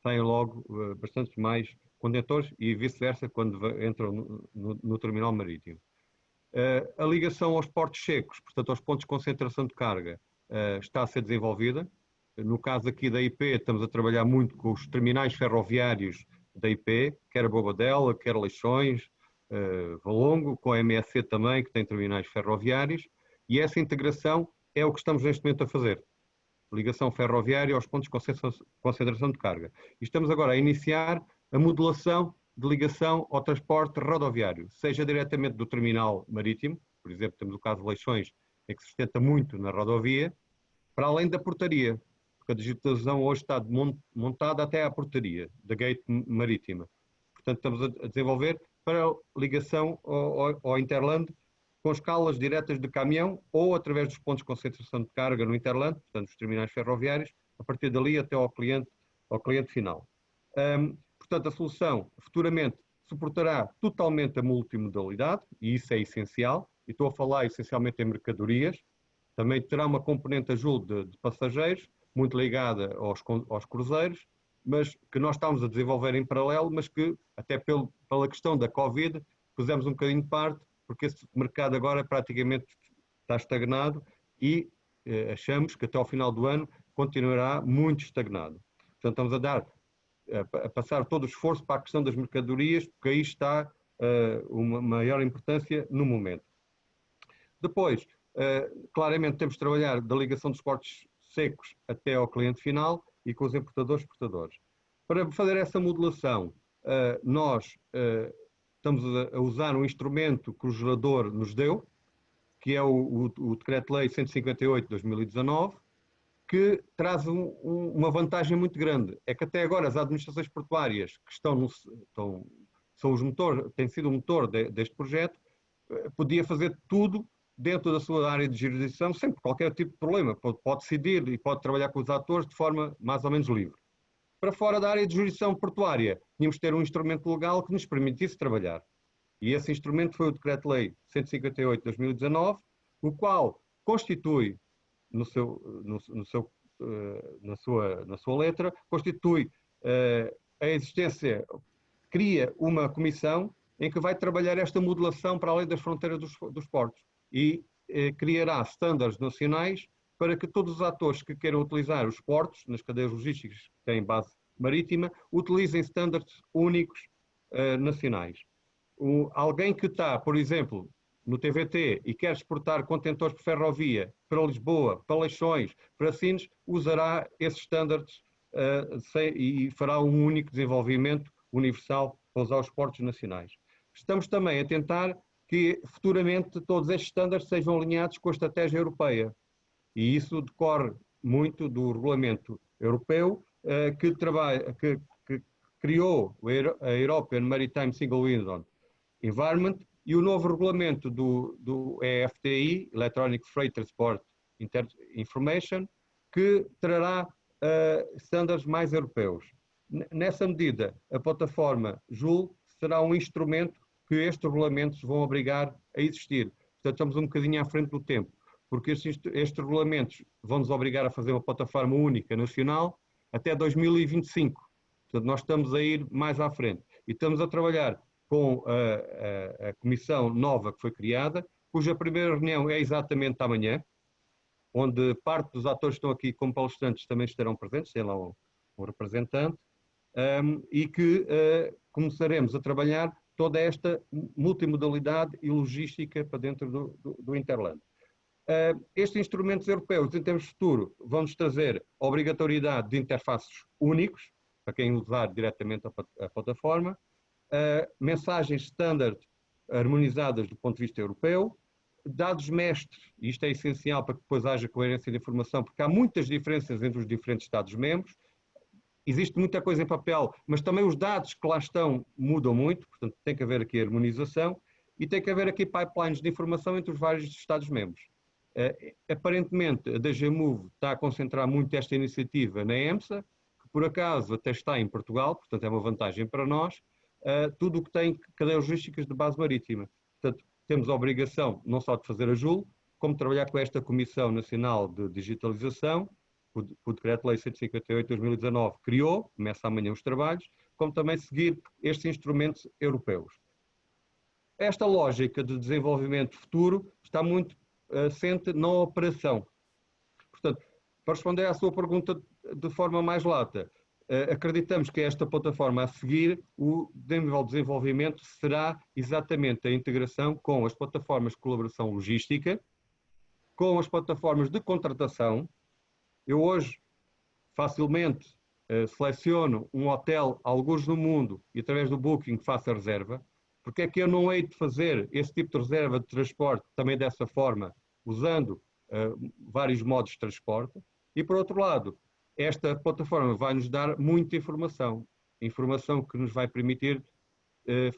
saem logo bastantes mais contentores e vice-versa quando entram no terminal marítimo. A ligação aos portos secos, portanto aos pontos de concentração de carga, está a ser desenvolvida. No caso aqui da IP, estamos a trabalhar muito com os terminais ferroviários da IP, quer Bobadela, quer Leixões, Valongo, com a MSC também, que tem terminais ferroviários, e essa integração é o que estamos neste momento a fazer. Ligação ferroviária aos pontos de concentração de carga. E estamos agora a iniciar a modulação de ligação ao transporte rodoviário, seja diretamente do terminal marítimo, por exemplo, temos o caso de Leixões, em que se sustenta muito na rodovia, para além da portaria, porque a digitalização hoje está montada até à portaria da gate marítima. Portanto, estamos a desenvolver para ligação ao Interland com escalas diretas de caminhão ou através dos pontos de concentração de carga no Interland, portanto, os terminais ferroviários, a partir dali até ao cliente final. Portanto, a solução futuramente suportará totalmente a multimodalidade, e isso é essencial, e estou a falar essencialmente em mercadorias, também terá uma componente AJUL de passageiros, muito ligada aos cruzeiros, mas que nós estamos a desenvolver em paralelo, mas que, até pela questão da Covid, pusemos um bocadinho de parte, porque esse mercado agora praticamente está estagnado e achamos que até ao final do ano continuará muito estagnado. Portanto, estamos a passar todo o esforço para a questão das mercadorias, porque aí está uma maior importância no momento. Depois, claramente temos de trabalhar da ligação dos portos secos até ao cliente final e com os importadores e exportadores. Para fazer essa modulação, nós estamos a usar um instrumento que o gerador nos deu, que é o Decreto-Lei 158 de 2019, que traz uma vantagem muito grande. É que até agora as administrações portuárias que são os motores, têm sido o motor deste projeto, podia fazer tudo dentro da sua área de jurisdição, sem qualquer tipo de problema. Pode decidir e pode trabalhar com os atores de forma mais ou menos livre. Para fora da área de jurisdição portuária, tínhamos de ter um instrumento legal que nos permitisse trabalhar. E esse instrumento foi o Decreto-Lei 158 de 2019, o qual constitui, na sua letra, constitui a existência, cria uma comissão em que vai trabalhar esta modelação para além das fronteiras dos portos e criará estándares nacionais para que todos os atores que queiram utilizar os portos, nas cadeias logísticas que têm base marítima, utilizem estándares únicos nacionais. Alguém que está, por exemplo, no TVT e quer exportar contentores por ferrovia para Lisboa, para Leixões, para Sines, usará esses estándares e fará um único desenvolvimento universal para usar os portos nacionais. Estamos também a tentar que futuramente todos estes estándares sejam alinhados com a estratégia europeia. E isso decorre muito do regulamento europeu que criou a European Maritime Single Window Environment e o novo regulamento do EFTI, Electronic Freight Transport Information, que trará estándares mais europeus. Nessa medida, a plataforma JUL será um instrumento que estes regulamentos vão obrigar a existir. Portanto, estamos um bocadinho à frente do tempo, porque estes regulamentos vão nos obrigar a fazer uma plataforma única nacional até 2025. Portanto, nós estamos a ir mais à frente. E estamos a trabalhar com a comissão nova que foi criada, cuja primeira reunião é exatamente amanhã, onde parte dos atores que estão aqui como palestrantes também estarão presentes, tem lá um representante, e que começaremos a trabalhar toda esta multimodalidade e logística para dentro do Interland. Estes instrumentos europeus, em termos de futuro, vão-nos trazer a obrigatoriedade de interfaces únicos, para quem usar diretamente a plataforma, mensagens standard harmonizadas do ponto de vista europeu, dados mestres, e isto é essencial para que depois haja coerência de informação, porque há muitas diferenças entre os diferentes Estados-membros, existe muita coisa em papel, mas também os dados que lá estão mudam muito, portanto tem que haver aqui harmonização e tem que haver aqui pipelines de informação entre os vários Estados-membros. Aparentemente a DGMove está a concentrar muito esta iniciativa na EMSA, que por acaso até está em Portugal, portanto é uma vantagem para nós, tudo o que tem cadeias logísticas de base marítima. Portanto, temos a obrigação não só de fazer a JUL, como trabalhar com esta Comissão Nacional de Digitalização, o Decreto-Lei 158 de 2019 criou, começa amanhã os trabalhos, como também seguir estes instrumentos europeus. Esta lógica de desenvolvimento futuro está muito assente na operação. Portanto, para responder à sua pergunta de forma mais lata, acreditamos que esta plataforma a seguir, o nível de desenvolvimento será exatamente a integração com as plataformas de colaboração logística, com as plataformas de contratação. Eu hoje facilmente seleciono um hotel, alguns no mundo, e através do Booking faço a reserva. Porque é que eu não hei de fazer esse tipo de reserva de transporte também dessa forma, usando vários modos de transporte? E por outro lado, esta plataforma vai nos dar muita informação que nos vai permitir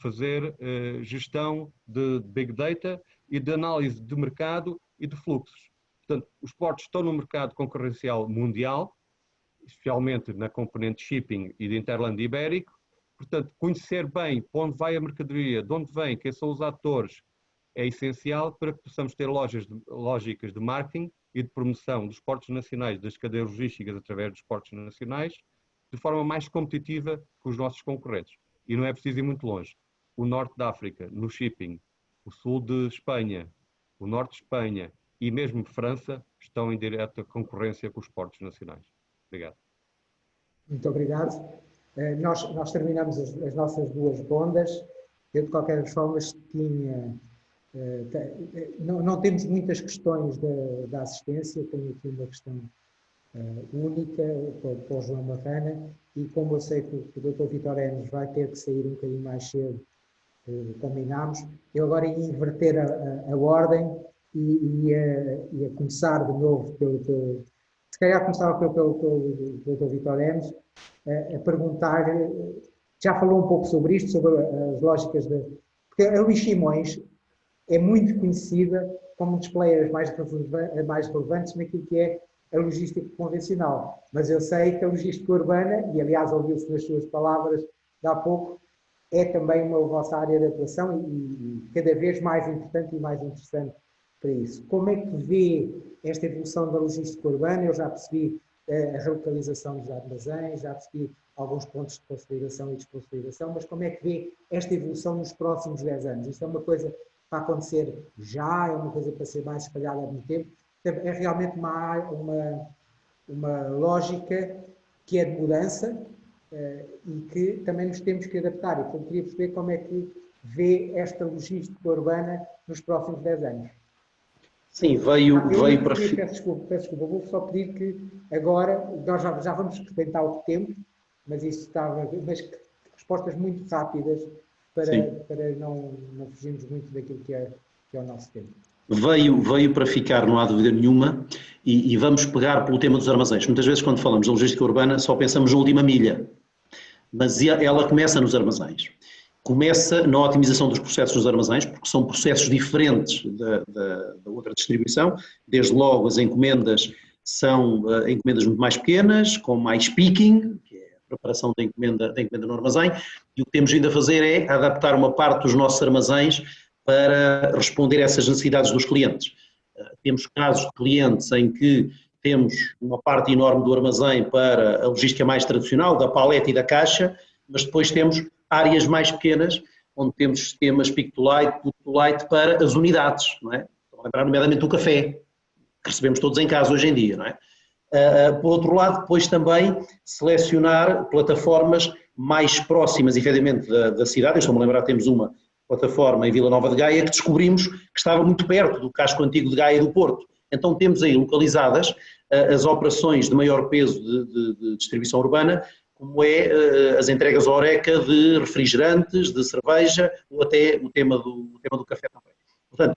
fazer gestão de Big Data e de análise de mercado e de fluxos. Portanto, os portos estão no mercado concorrencial mundial, especialmente na componente shipping e de Interland Ibérico. Portanto, conhecer bem para onde vai a mercadoria, de onde vem, quem são os atores, é essencial para que possamos ter lógicas de marketing e de promoção dos portos nacionais, das cadeias logísticas através dos portos nacionais, de forma mais competitiva que os nossos concorrentes. E não é preciso ir muito longe. O norte da África, no shipping, o sul de Espanha, o norte de Espanha e mesmo França estão em direta concorrência com os portos nacionais. Obrigado. Muito obrigado. Nós terminamos as nossas duas rondas. Eu, de qualquer forma, não temos muitas questões da assistência. Tenho aqui uma questão única para o João Marrana e como eu sei que o Dr. Vítor Enes vai ter que sair um bocadinho mais cedo, combinámos, eu agora ia inverter a ordem e ia começar de novo se calhar começava pelo Dr. Vítor Enes a perguntar, já falou um pouco sobre isto, sobre as lógicas porque a Luís Simões é muito conhecida como um dos players mais relevantes naquilo que é a logística convencional. Mas eu sei que a logística urbana, e aliás ouviu-se nas suas palavras de há pouco, é também uma vossa área de atuação e cada vez mais importante e mais interessante para isso. Como é que vê esta evolução da logística urbana? Eu já percebi a relocalização dos armazéns, já percebi alguns pontos de consolidação e desconsolidação, mas como é que vê esta evolução nos próximos 10 anos? Isto é uma coisa para acontecer já, é uma coisa para ser mais espalhada no tempo? É realmente uma lógica que é de mudança e que também nos temos que adaptar. E, portanto, queria perceber como é que vê esta logística urbana nos próximos 10 anos. Sim, veio para... Peço desculpa, vou só pedir que agora, nós já vamos respeitar o tempo, mas respostas muito rápidas para não fugirmos muito daquilo que é o nosso tempo. Veio para ficar, não há dúvida nenhuma, e vamos pegar pelo tema dos armazéns. Muitas vezes quando falamos de logística urbana só pensamos na última milha, mas ela começa nos armazéns. Começa na otimização dos processos dos armazéns, porque são processos diferentes da outra distribuição. Desde logo as encomendas são encomendas muito mais pequenas, com mais picking, que é a preparação da encomenda no armazém, e o que temos vindo a fazer é adaptar uma parte dos nossos armazéns para responder a essas necessidades dos clientes. Temos casos de clientes em que temos uma parte enorme do armazém para a logística mais tradicional, da paleta e da caixa, mas depois temos áreas mais pequenas, onde temos sistemas pick-to-light, put-to-light para as unidades, não é? Estou a lembrar nomeadamente do café, que recebemos todos em casa hoje em dia, não é? Por outro lado, depois também selecionar plataformas mais próximas, efetivamente, da cidade. Eu estou-me a lembrar, temos uma plataforma em Vila Nova de Gaia que descobrimos que estava muito perto do casco antigo de Gaia e do Porto. Então temos aí localizadas as operações de maior peso de distribuição urbana, como é as entregas à Horeca de refrigerantes, de cerveja, ou até o tema do café também. Portanto,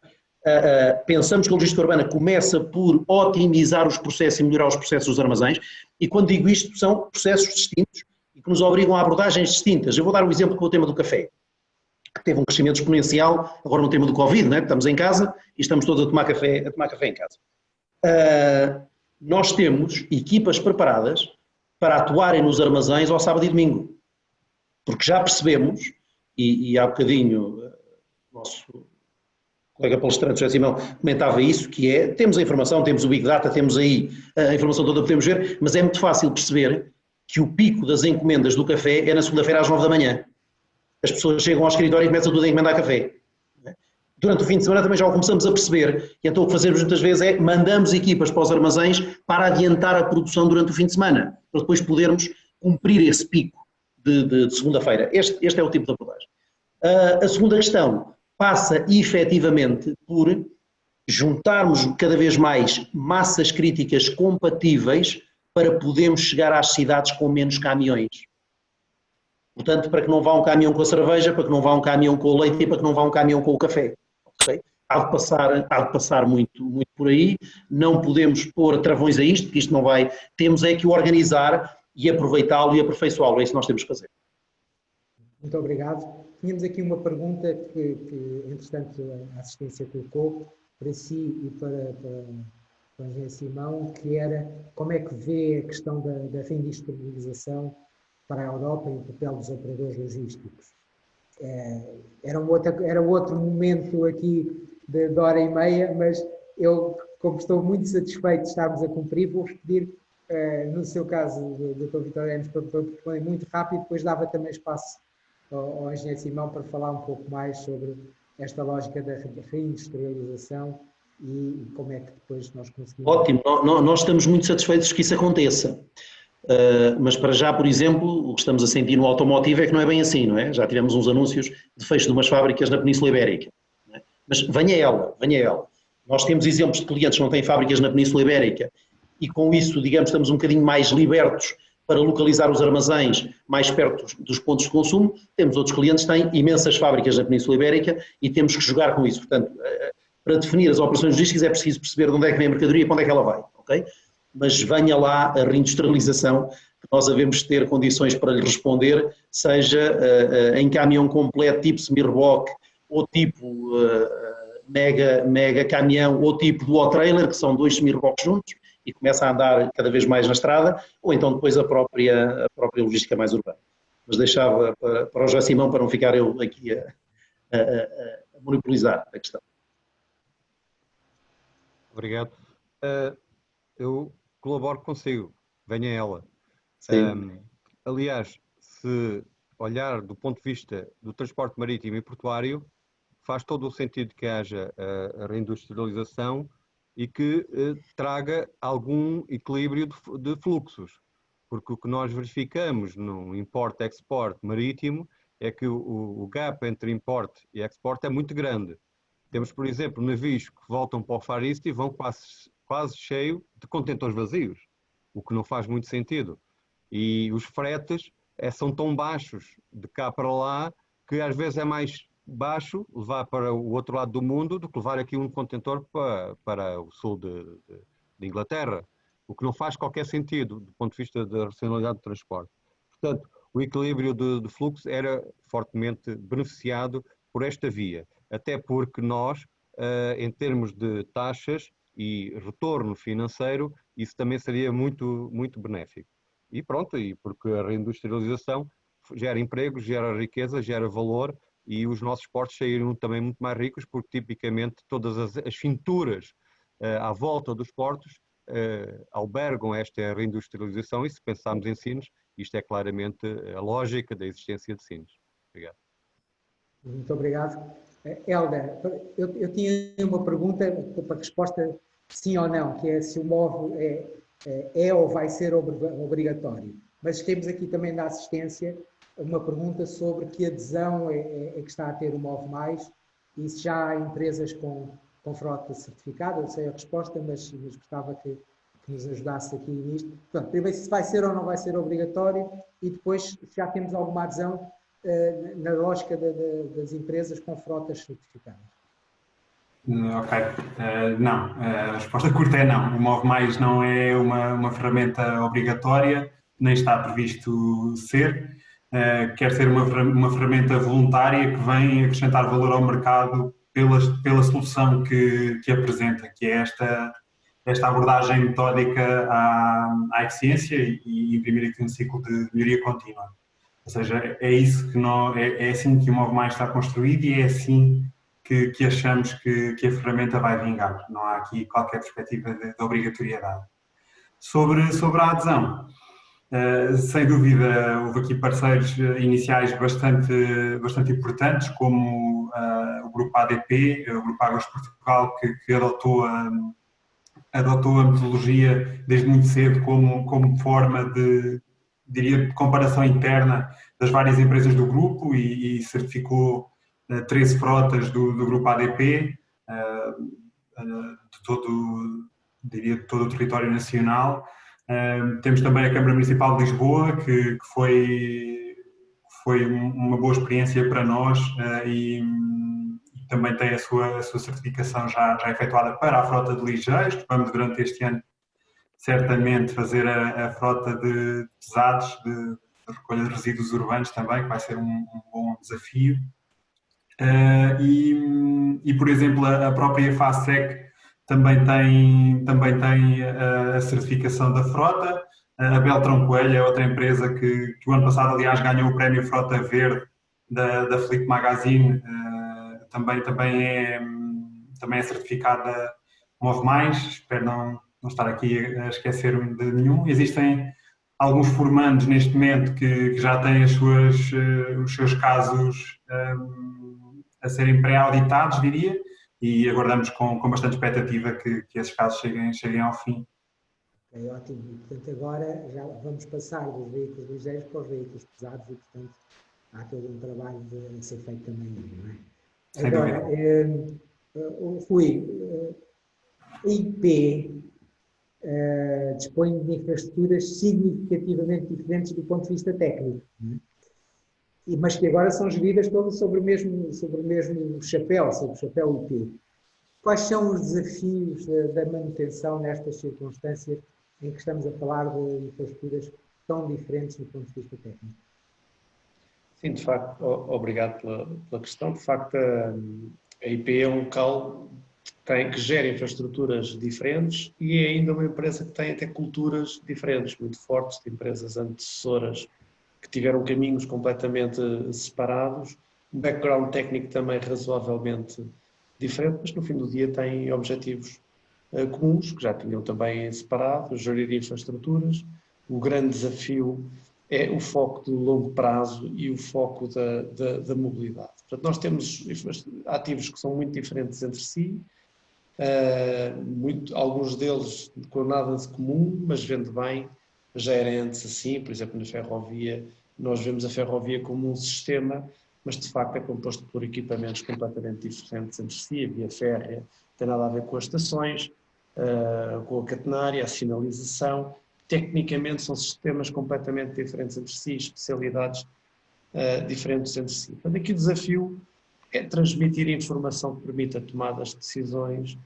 pensamos que a logística urbana começa por otimizar os processos e melhorar os processos dos armazéns, e quando digo isto são processos distintos e que nos obrigam a abordagens distintas. Eu vou dar um exemplo com o tema do café, que teve um crescimento exponencial, agora no tema do Covid, né? Estamos em casa e estamos todos a tomar café em casa. Nós temos equipas preparadas para atuarem nos armazéns ao sábado e domingo, porque já percebemos, e há bocadinho o nosso colega palestrante José Simão comentava isso, que é, temos a informação, temos o Big Data, temos aí a informação toda que podemos ver, mas é muito fácil perceber que o pico das encomendas do café é na segunda-feira às 9 da manhã. As pessoas chegam ao escritório e começam tudo a encomendar café. Durante o fim de semana também já o começamos a perceber, e então o que fazemos muitas vezes é mandamos equipas para os armazéns para adiantar a produção durante o fim de semana, para depois podermos cumprir esse pico de segunda-feira. Este é o tipo de abordagem. A segunda questão passa efetivamente por juntarmos cada vez mais massas críticas compatíveis para podermos chegar às cidades com menos caminhões. Portanto, para que não vá um caminhão com a cerveja, para que não vá um caminhão com o leite e para que não vá um caminhão com o café. Okay? Há de passar muito, muito por aí, não podemos pôr travões a isto, porque isto não vai, temos é que o organizar e aproveitá-lo e aperfeiçoá-lo, é isso que nós temos que fazer. Muito obrigado. Tínhamos aqui uma pergunta que entretanto, a assistência colocou para si e para o engenheiro Simão, que era como é que vê a questão da reindustrialização para a Europa e o papel dos operadores logísticos. Era outro momento aqui de hora e meia, mas eu, como estou muito satisfeito de estarmos a cumprir, vou-vos pedir, no seu caso, Dr. Vitório Enes, para responder muito rápido, depois dava também espaço ao engenheiro Simão para falar um pouco mais sobre esta lógica da reindustrialização e como é que depois nós conseguimos... Ótimo, nós estamos muito satisfeitos que isso aconteça. Mas para já, por exemplo, o que estamos a sentir no automotivo é que não é bem assim, não é? Já tivemos uns anúncios de fecho de umas fábricas na Península Ibérica. Não é? Mas venha ela. Nós temos exemplos de clientes que não têm fábricas na Península Ibérica e com isso, digamos, estamos um bocadinho mais libertos para localizar os armazéns mais perto dos pontos de consumo. Temos outros clientes que têm imensas fábricas na Península Ibérica e temos que jogar com isso. Portanto, para definir as operações logísticas é preciso perceber de onde é que vem a mercadoria e para onde é que ela vai, ok? Mas venha lá a reindustrialização, que nós devemos ter condições para lhe responder, seja em caminhão completo, tipo semi-reboque ou tipo mega caminhão ou tipo do trailer, que são 2 semi-reboques juntos e começa a andar cada vez mais na estrada, ou então depois a própria logística mais urbana. Mas deixava para o José Simão, para não ficar eu aqui a monopolizar a questão. Obrigado. Eu colaboro consigo, venha ela. Aliás, se olhar do ponto de vista do transporte marítimo e portuário, faz todo o sentido que haja a reindustrialização e que traga algum equilíbrio de fluxos. Porque o que nós verificamos no import-export marítimo é que o gap entre import e export é muito grande. Temos, por exemplo, navios que voltam para o Far East e vão quase cheio de contentores vazios, o que não faz muito sentido. E os fretes são tão baixos de cá para lá que às vezes é mais baixo levar para o outro lado do mundo do que levar aqui um contentor para o sul de Inglaterra, o que não faz qualquer sentido do ponto de vista da racionalidade do transporte. Portanto, o equilíbrio de fluxo era fortemente beneficiado por esta via, até porque nós, em termos de taxas e retorno financeiro, isso também seria muito, muito benéfico. E pronto, e porque a reindustrialização gera emprego, gera riqueza, gera valor, e os nossos portos saíram também muito mais ricos, porque tipicamente todas as cinturas à volta dos portos albergam esta reindustrialização, e se pensarmos em Sines, isto é claramente a lógica da existência de Sines. Obrigado. Muito obrigado. Helder, eu tinha uma pergunta para resposta sim ou não, que é se o MOV é ou vai ser obrigatório. Mas temos aqui também da assistência uma pergunta sobre que adesão é que está a ter o MOV+, e se já há empresas com frota certificada. Eu sei a resposta, mas gostava que nos ajudasse aqui nisto. Portanto, primeiro se vai ser ou não vai ser obrigatório, e depois se já temos alguma adesão na lógica das empresas com frotas certificadas. Ok. Não. A resposta curta é não. O MOV+ não é uma ferramenta obrigatória, nem está previsto ser. Quer ser uma ferramenta voluntária que vem acrescentar valor ao mercado pela solução que apresenta, que é esta abordagem metódica à eficiência e imprimir aqui um ciclo de melhoria contínua. Ou seja, é isso que é assim que o MOV+ está construído, e é assim que achamos que a ferramenta vai vingar. Não há aqui qualquer perspectiva de obrigatoriedade. Sobre a adesão, sem dúvida houve aqui parceiros iniciais bastante importantes, como o Grupo ADP, o Grupo Águas de Portugal, que adotou a metodologia desde muito cedo como forma de comparação interna das várias empresas do grupo, e certificou 13 frotas do Grupo ADP, de todo o território nacional. Temos também a Câmara Municipal de Lisboa, que foi uma boa experiência para nós, e também tem a sua certificação já efetuada para a frota de ligeiros. Vamos, durante este ano, certamente fazer a frota de pesados, de recolha de resíduos urbanos também, que vai ser um bom desafio. E, por exemplo, a própria FASEC também tem a certificação da frota. A Beltrão Coelho é outra empresa que o ano passado, aliás, ganhou o prémio Frota Verde da Flip Magazine. Também é certificada MOV+. Espero não estar aqui a esquecer de nenhum. Existem alguns formandos neste momento que já têm os seus casos a serem pré-auditados, diria, e aguardamos com bastante expectativa que esses casos cheguem ao fim. É ótimo. Portanto, agora já vamos passar dos veículos ligeiros para os veículos pesados, e, portanto, há todo um trabalho a ser feito também, não é? Sem agora, Rui, a IP dispõe de infraestruturas significativamente diferentes do ponto de vista técnico, não é? Mas que agora são geridas todas sobre o mesmo chapéu, sobre o chapéu IP. Quais são os desafios da manutenção nestas circunstâncias em que estamos a falar de infraestruturas tão diferentes do ponto de vista técnico? Sim, de facto, obrigado pela questão. De facto, A IP é um local que gera infraestruturas diferentes e é ainda uma empresa que tem até culturas diferentes, muito fortes, de empresas antecessoras que tiveram caminhos completamente separados, um background técnico também razoavelmente diferente, mas no fim do dia têm objetivos comuns, que já tinham também separado, gerir infraestruturas. O grande desafio é o foco do longo prazo e o foco da mobilidade. Portanto, nós temos ativos que são muito diferentes entre si, alguns deles com nada de comum, mas vendo bem, já era antes assim. Por exemplo, na ferrovia, nós vemos a ferrovia como um sistema, mas de facto é composto por equipamentos completamente diferentes entre si. A via férrea tem nada a ver com as estações, com a catenária, a sinalização. Tecnicamente são sistemas completamente diferentes entre si, especialidades diferentes entre si. Portanto, aqui o desafio é transmitir informação que permita tomadas de decisões,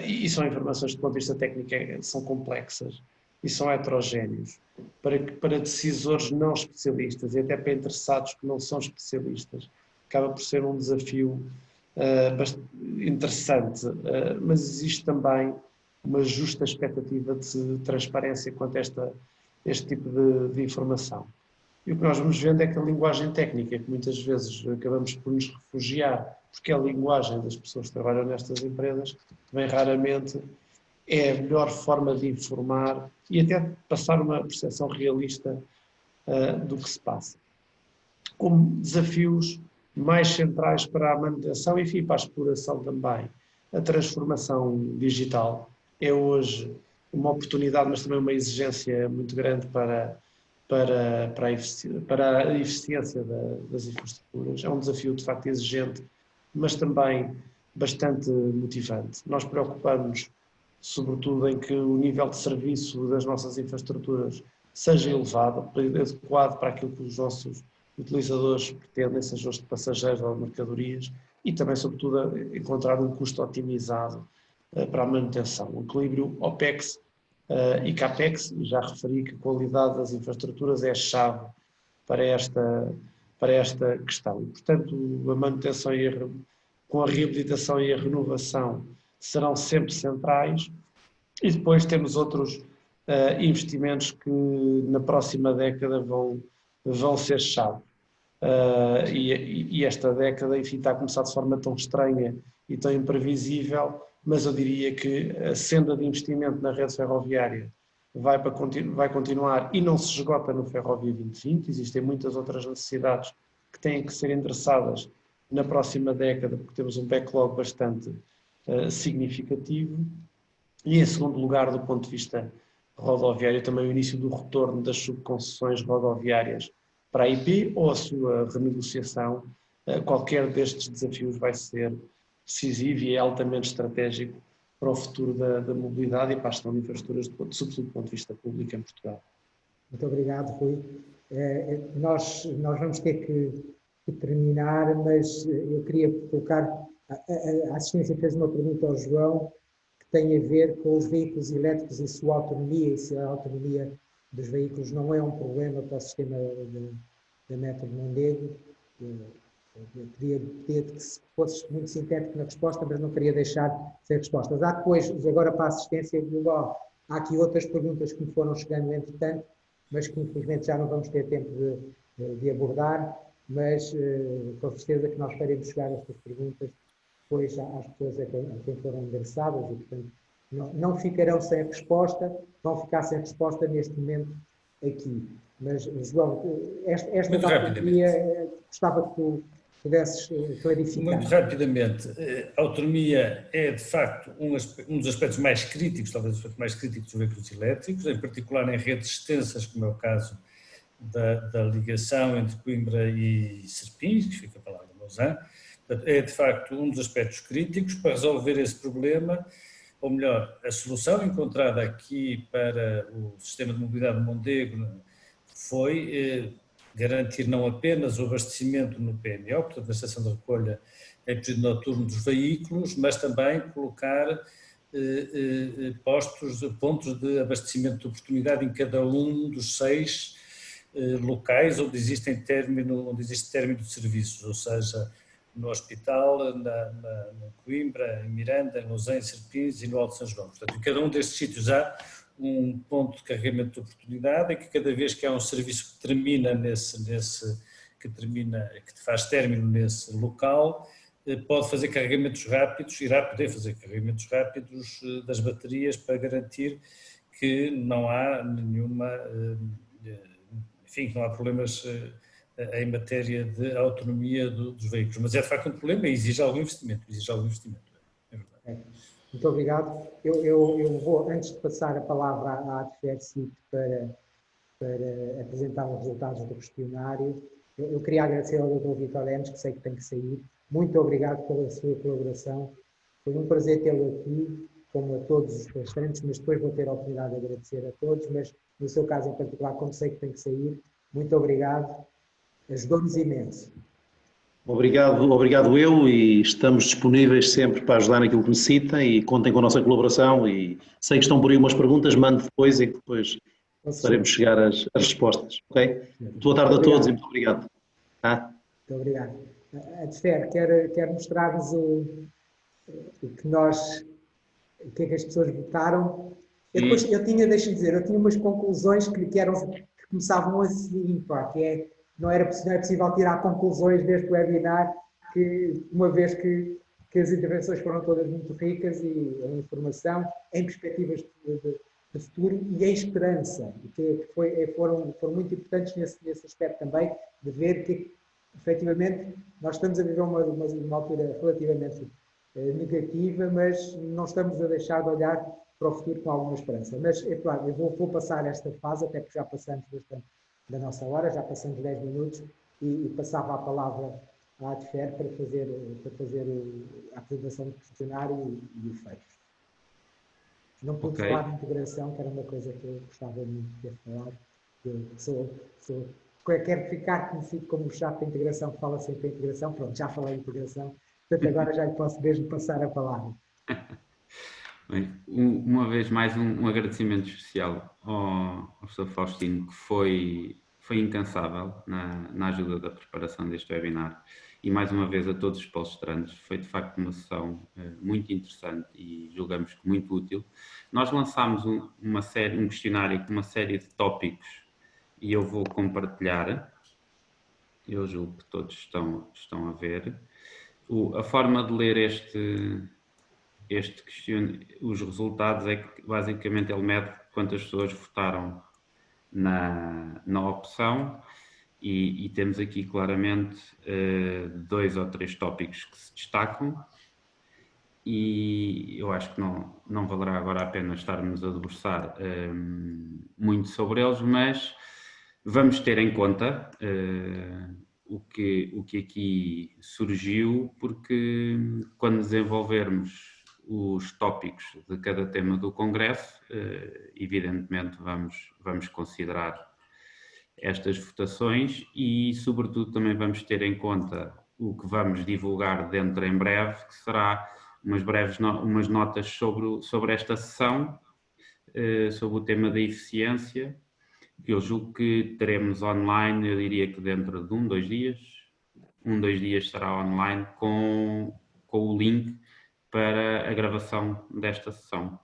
e são informações que, do ponto de vista técnico, são complexas e são heterogéneos, para decisores não especialistas e até para interessados que não são especialistas. Acaba por ser um desafio bastante interessante, mas existe também uma justa expectativa de transparência quanto a este tipo de informação. E o que nós vamos vendo é que a linguagem técnica, que muitas vezes acabamos por nos refugiar, porque é a linguagem das pessoas que trabalham nestas empresas, bem raramente é a melhor forma de informar e até passar uma percepção realista do que se passa. Como desafios mais centrais para a manutenção e, enfim, para a exploração também, a transformação digital é hoje uma oportunidade, mas também uma exigência muito grande para a eficiência das infraestruturas. É um desafio de facto exigente, mas também bastante motivante. Nós preocupamos-nos sobretudo em que o nível de serviço das nossas infraestruturas seja elevado, adequado para aquilo que os nossos utilizadores pretendem, sejam os de passageiros ou de mercadorias, e também, sobretudo, encontrar um custo otimizado para a manutenção. Um equilíbrio OPEX e CAPEX, e já referi que a qualidade das infraestruturas é a chave para esta questão. E, portanto, a manutenção com a reabilitação e a renovação serão sempre centrais, e depois temos outros investimentos que na próxima década vão ser chave. E esta década, enfim, está a começar de forma tão estranha e tão imprevisível, mas eu diria que a senda de investimento na rede ferroviária vai continuar e não se esgota no Ferrovia 2020. Existem muitas outras necessidades que têm que ser endereçadas na próxima década, porque temos um backlog bastante significativo. E, em segundo lugar, do ponto de vista rodoviário, também o início do retorno das subconcessões rodoviárias para a IP ou a sua renegociação. Qualquer destes desafios vai ser decisivo e é altamente estratégico para o futuro da mobilidade e para a gestão de infraestruturas, sobretudo do ponto de vista público em Portugal. Muito obrigado, Rui. Nós vamos ter que terminar, mas eu queria colocar, a assistência fez uma pergunta ao João, que tem a ver com os veículos elétricos e sua autonomia, e se a autonomia dos veículos não é um problema para o sistema da Metro de Mondego. Eu queria que fosse muito sintético na resposta, mas não queria deixar sem respostas. Há depois, agora para a assistência global, há aqui outras perguntas que me foram chegando entretanto, mas que infelizmente já não vamos ter tempo de abordar, mas com certeza que nós faremos chegar estas perguntas depois às pessoas a quem foram endereçadas e, portanto, não ficarão sem resposta, vão ficar sem resposta neste momento aqui. Mas, João, esta autonomia, gostava que tu pudesses clarificar. Muito rapidamente, a autonomia é, de facto, um dos aspectos mais críticos, talvez o aspecto mais crítico dos veículos elétricos, em particular em redes extensas, como é o caso da ligação entre Coimbra e Serpins, que fica para lá de Lausanne. É, de facto, um dos aspectos críticos para resolver esse problema, ou melhor, a solução encontrada aqui para o sistema de mobilidade de Mondego foi garantir não apenas o abastecimento no PMO, portanto na estação de recolha em período noturno dos veículos, mas também colocar pontos de abastecimento de oportunidade em cada um dos 6 locais onde existe término de serviços, ou seja, no hospital, no Coimbra, em Miranda, em Lousã, em Serpins e no Alto São João. Portanto, em cada um destes sítios há um ponto de carregamento de oportunidade, e que cada vez que há um serviço que termina que faz término nesse local, pode fazer carregamentos rápidos, irá poder fazer carregamentos rápidos das baterias para garantir que não há nenhuma, enfim, que não há problemas em matéria de autonomia dos veículos. Mas é de facto um problema e exige algum investimento, é verdade. Muito obrigado. Eu vou, antes de passar a palavra à ADFERCIT para apresentar os resultados do questionário, eu queria agradecer ao Dr. Vítor Enes, que sei que tem que sair. Muito obrigado pela sua colaboração. Foi um prazer tê-lo aqui, como a todos os palestrantes, mas depois vou ter a oportunidade de agradecer a todos, mas no seu caso em particular, como sei que tem que sair, muito obrigado. Ajudou-nos imenso. Obrigado eu, e estamos disponíveis sempre para ajudar naquilo que necessitem, e contem com a nossa colaboração, e sei que estão por aí umas perguntas, mande depois e depois faremos chegar as respostas, ok? Boa tarde a todos e muito obrigado. Muito obrigado. Adfer, quer mostrar-nos o que é que as pessoas votaram? Eu tinha umas conclusões que começavam assim, que não é possível tirar conclusões deste webinar, uma vez que as intervenções foram todas muito ricas, e a informação em perspectivas de futuro e em esperança, que foram muito importantes nesse aspecto também, de ver que, efetivamente, nós estamos a viver uma altura relativamente negativa, mas não estamos a deixar de olhar para o futuro com alguma esperança. Mas, é claro, eu vou passar esta fase, até porque já passamos bastante da nossa hora, já passamos 10 minutos, e passava a palavra à ADFER para fazer a apresentação do questionário e o fecho. Não pude falar de integração, que era uma coisa que eu gostava muito de ter falado. Quero ficar conhecido como o chato da integração, que fala sempre em integração. Pronto, já falei de integração, portanto agora já lhe posso mesmo passar a palavra. Bem, uma vez mais um agradecimento especial ao Sr. Faustino, que foi incansável na ajuda da preparação deste webinar, e mais uma vez a todos os palestrantes. Foi de facto uma sessão muito interessante e julgamos que muito útil. Nós lançámos um questionário com uma série de tópicos, e eu vou compartilhar. Eu julgo que todos estão a ver. A forma de ler este questionário, os resultados, é que basicamente ele mede quantas pessoas votaram na opção, e temos aqui claramente 2 ou 3 tópicos que se destacam, e eu acho que não valerá agora a pena estarmos a debruçar muito sobre eles, mas vamos ter em conta o que aqui surgiu, porque quando desenvolvermos os tópicos de cada tema do Congresso, evidentemente vamos considerar estas votações, e sobretudo também vamos ter em conta o que vamos divulgar dentro em breve, que será umas notas sobre esta sessão, sobre o tema da eficiência, que eu julgo que teremos online. Eu diria que dentro de 2 dias, 2 dias será online com o link para a gravação desta sessão.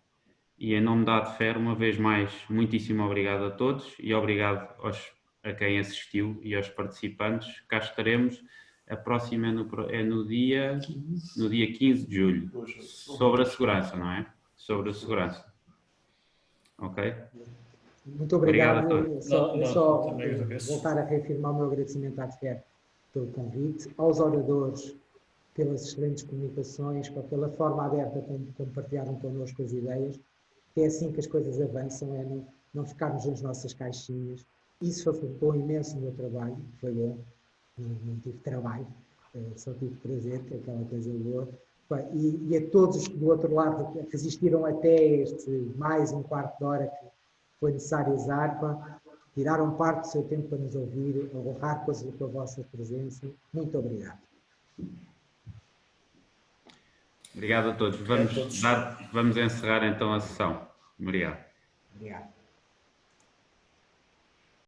E em nome da ADFER, uma vez mais, muitíssimo obrigado a todos, e obrigado a quem assistiu e aos participantes. Cá estaremos. A próxima é no dia 15 de julho, sobre a segurança, não é? Sobre a segurança. Ok? Muito obrigado. Obrigado a todos. Voltar a reafirmar o meu agradecimento à ADFER pelo convite, aos oradores pelas excelentes comunicações, pela forma aberta como compartilharam connosco as ideias. É assim que as coisas avançam, é não ficarmos nas nossas caixinhas. Isso facilitou imenso o meu trabalho, foi bom. Não tive trabalho, só tive prazer, que é aquela coisa boa. E a todos que do outro lado resistiram até mais um quarto de hora que foi necessário usar, tiraram parte do seu tempo para nos ouvir, honrar com a vossa presença. Muito obrigado. Obrigado a todos. Vamos encerrar então a sessão. Obrigado. Obrigado.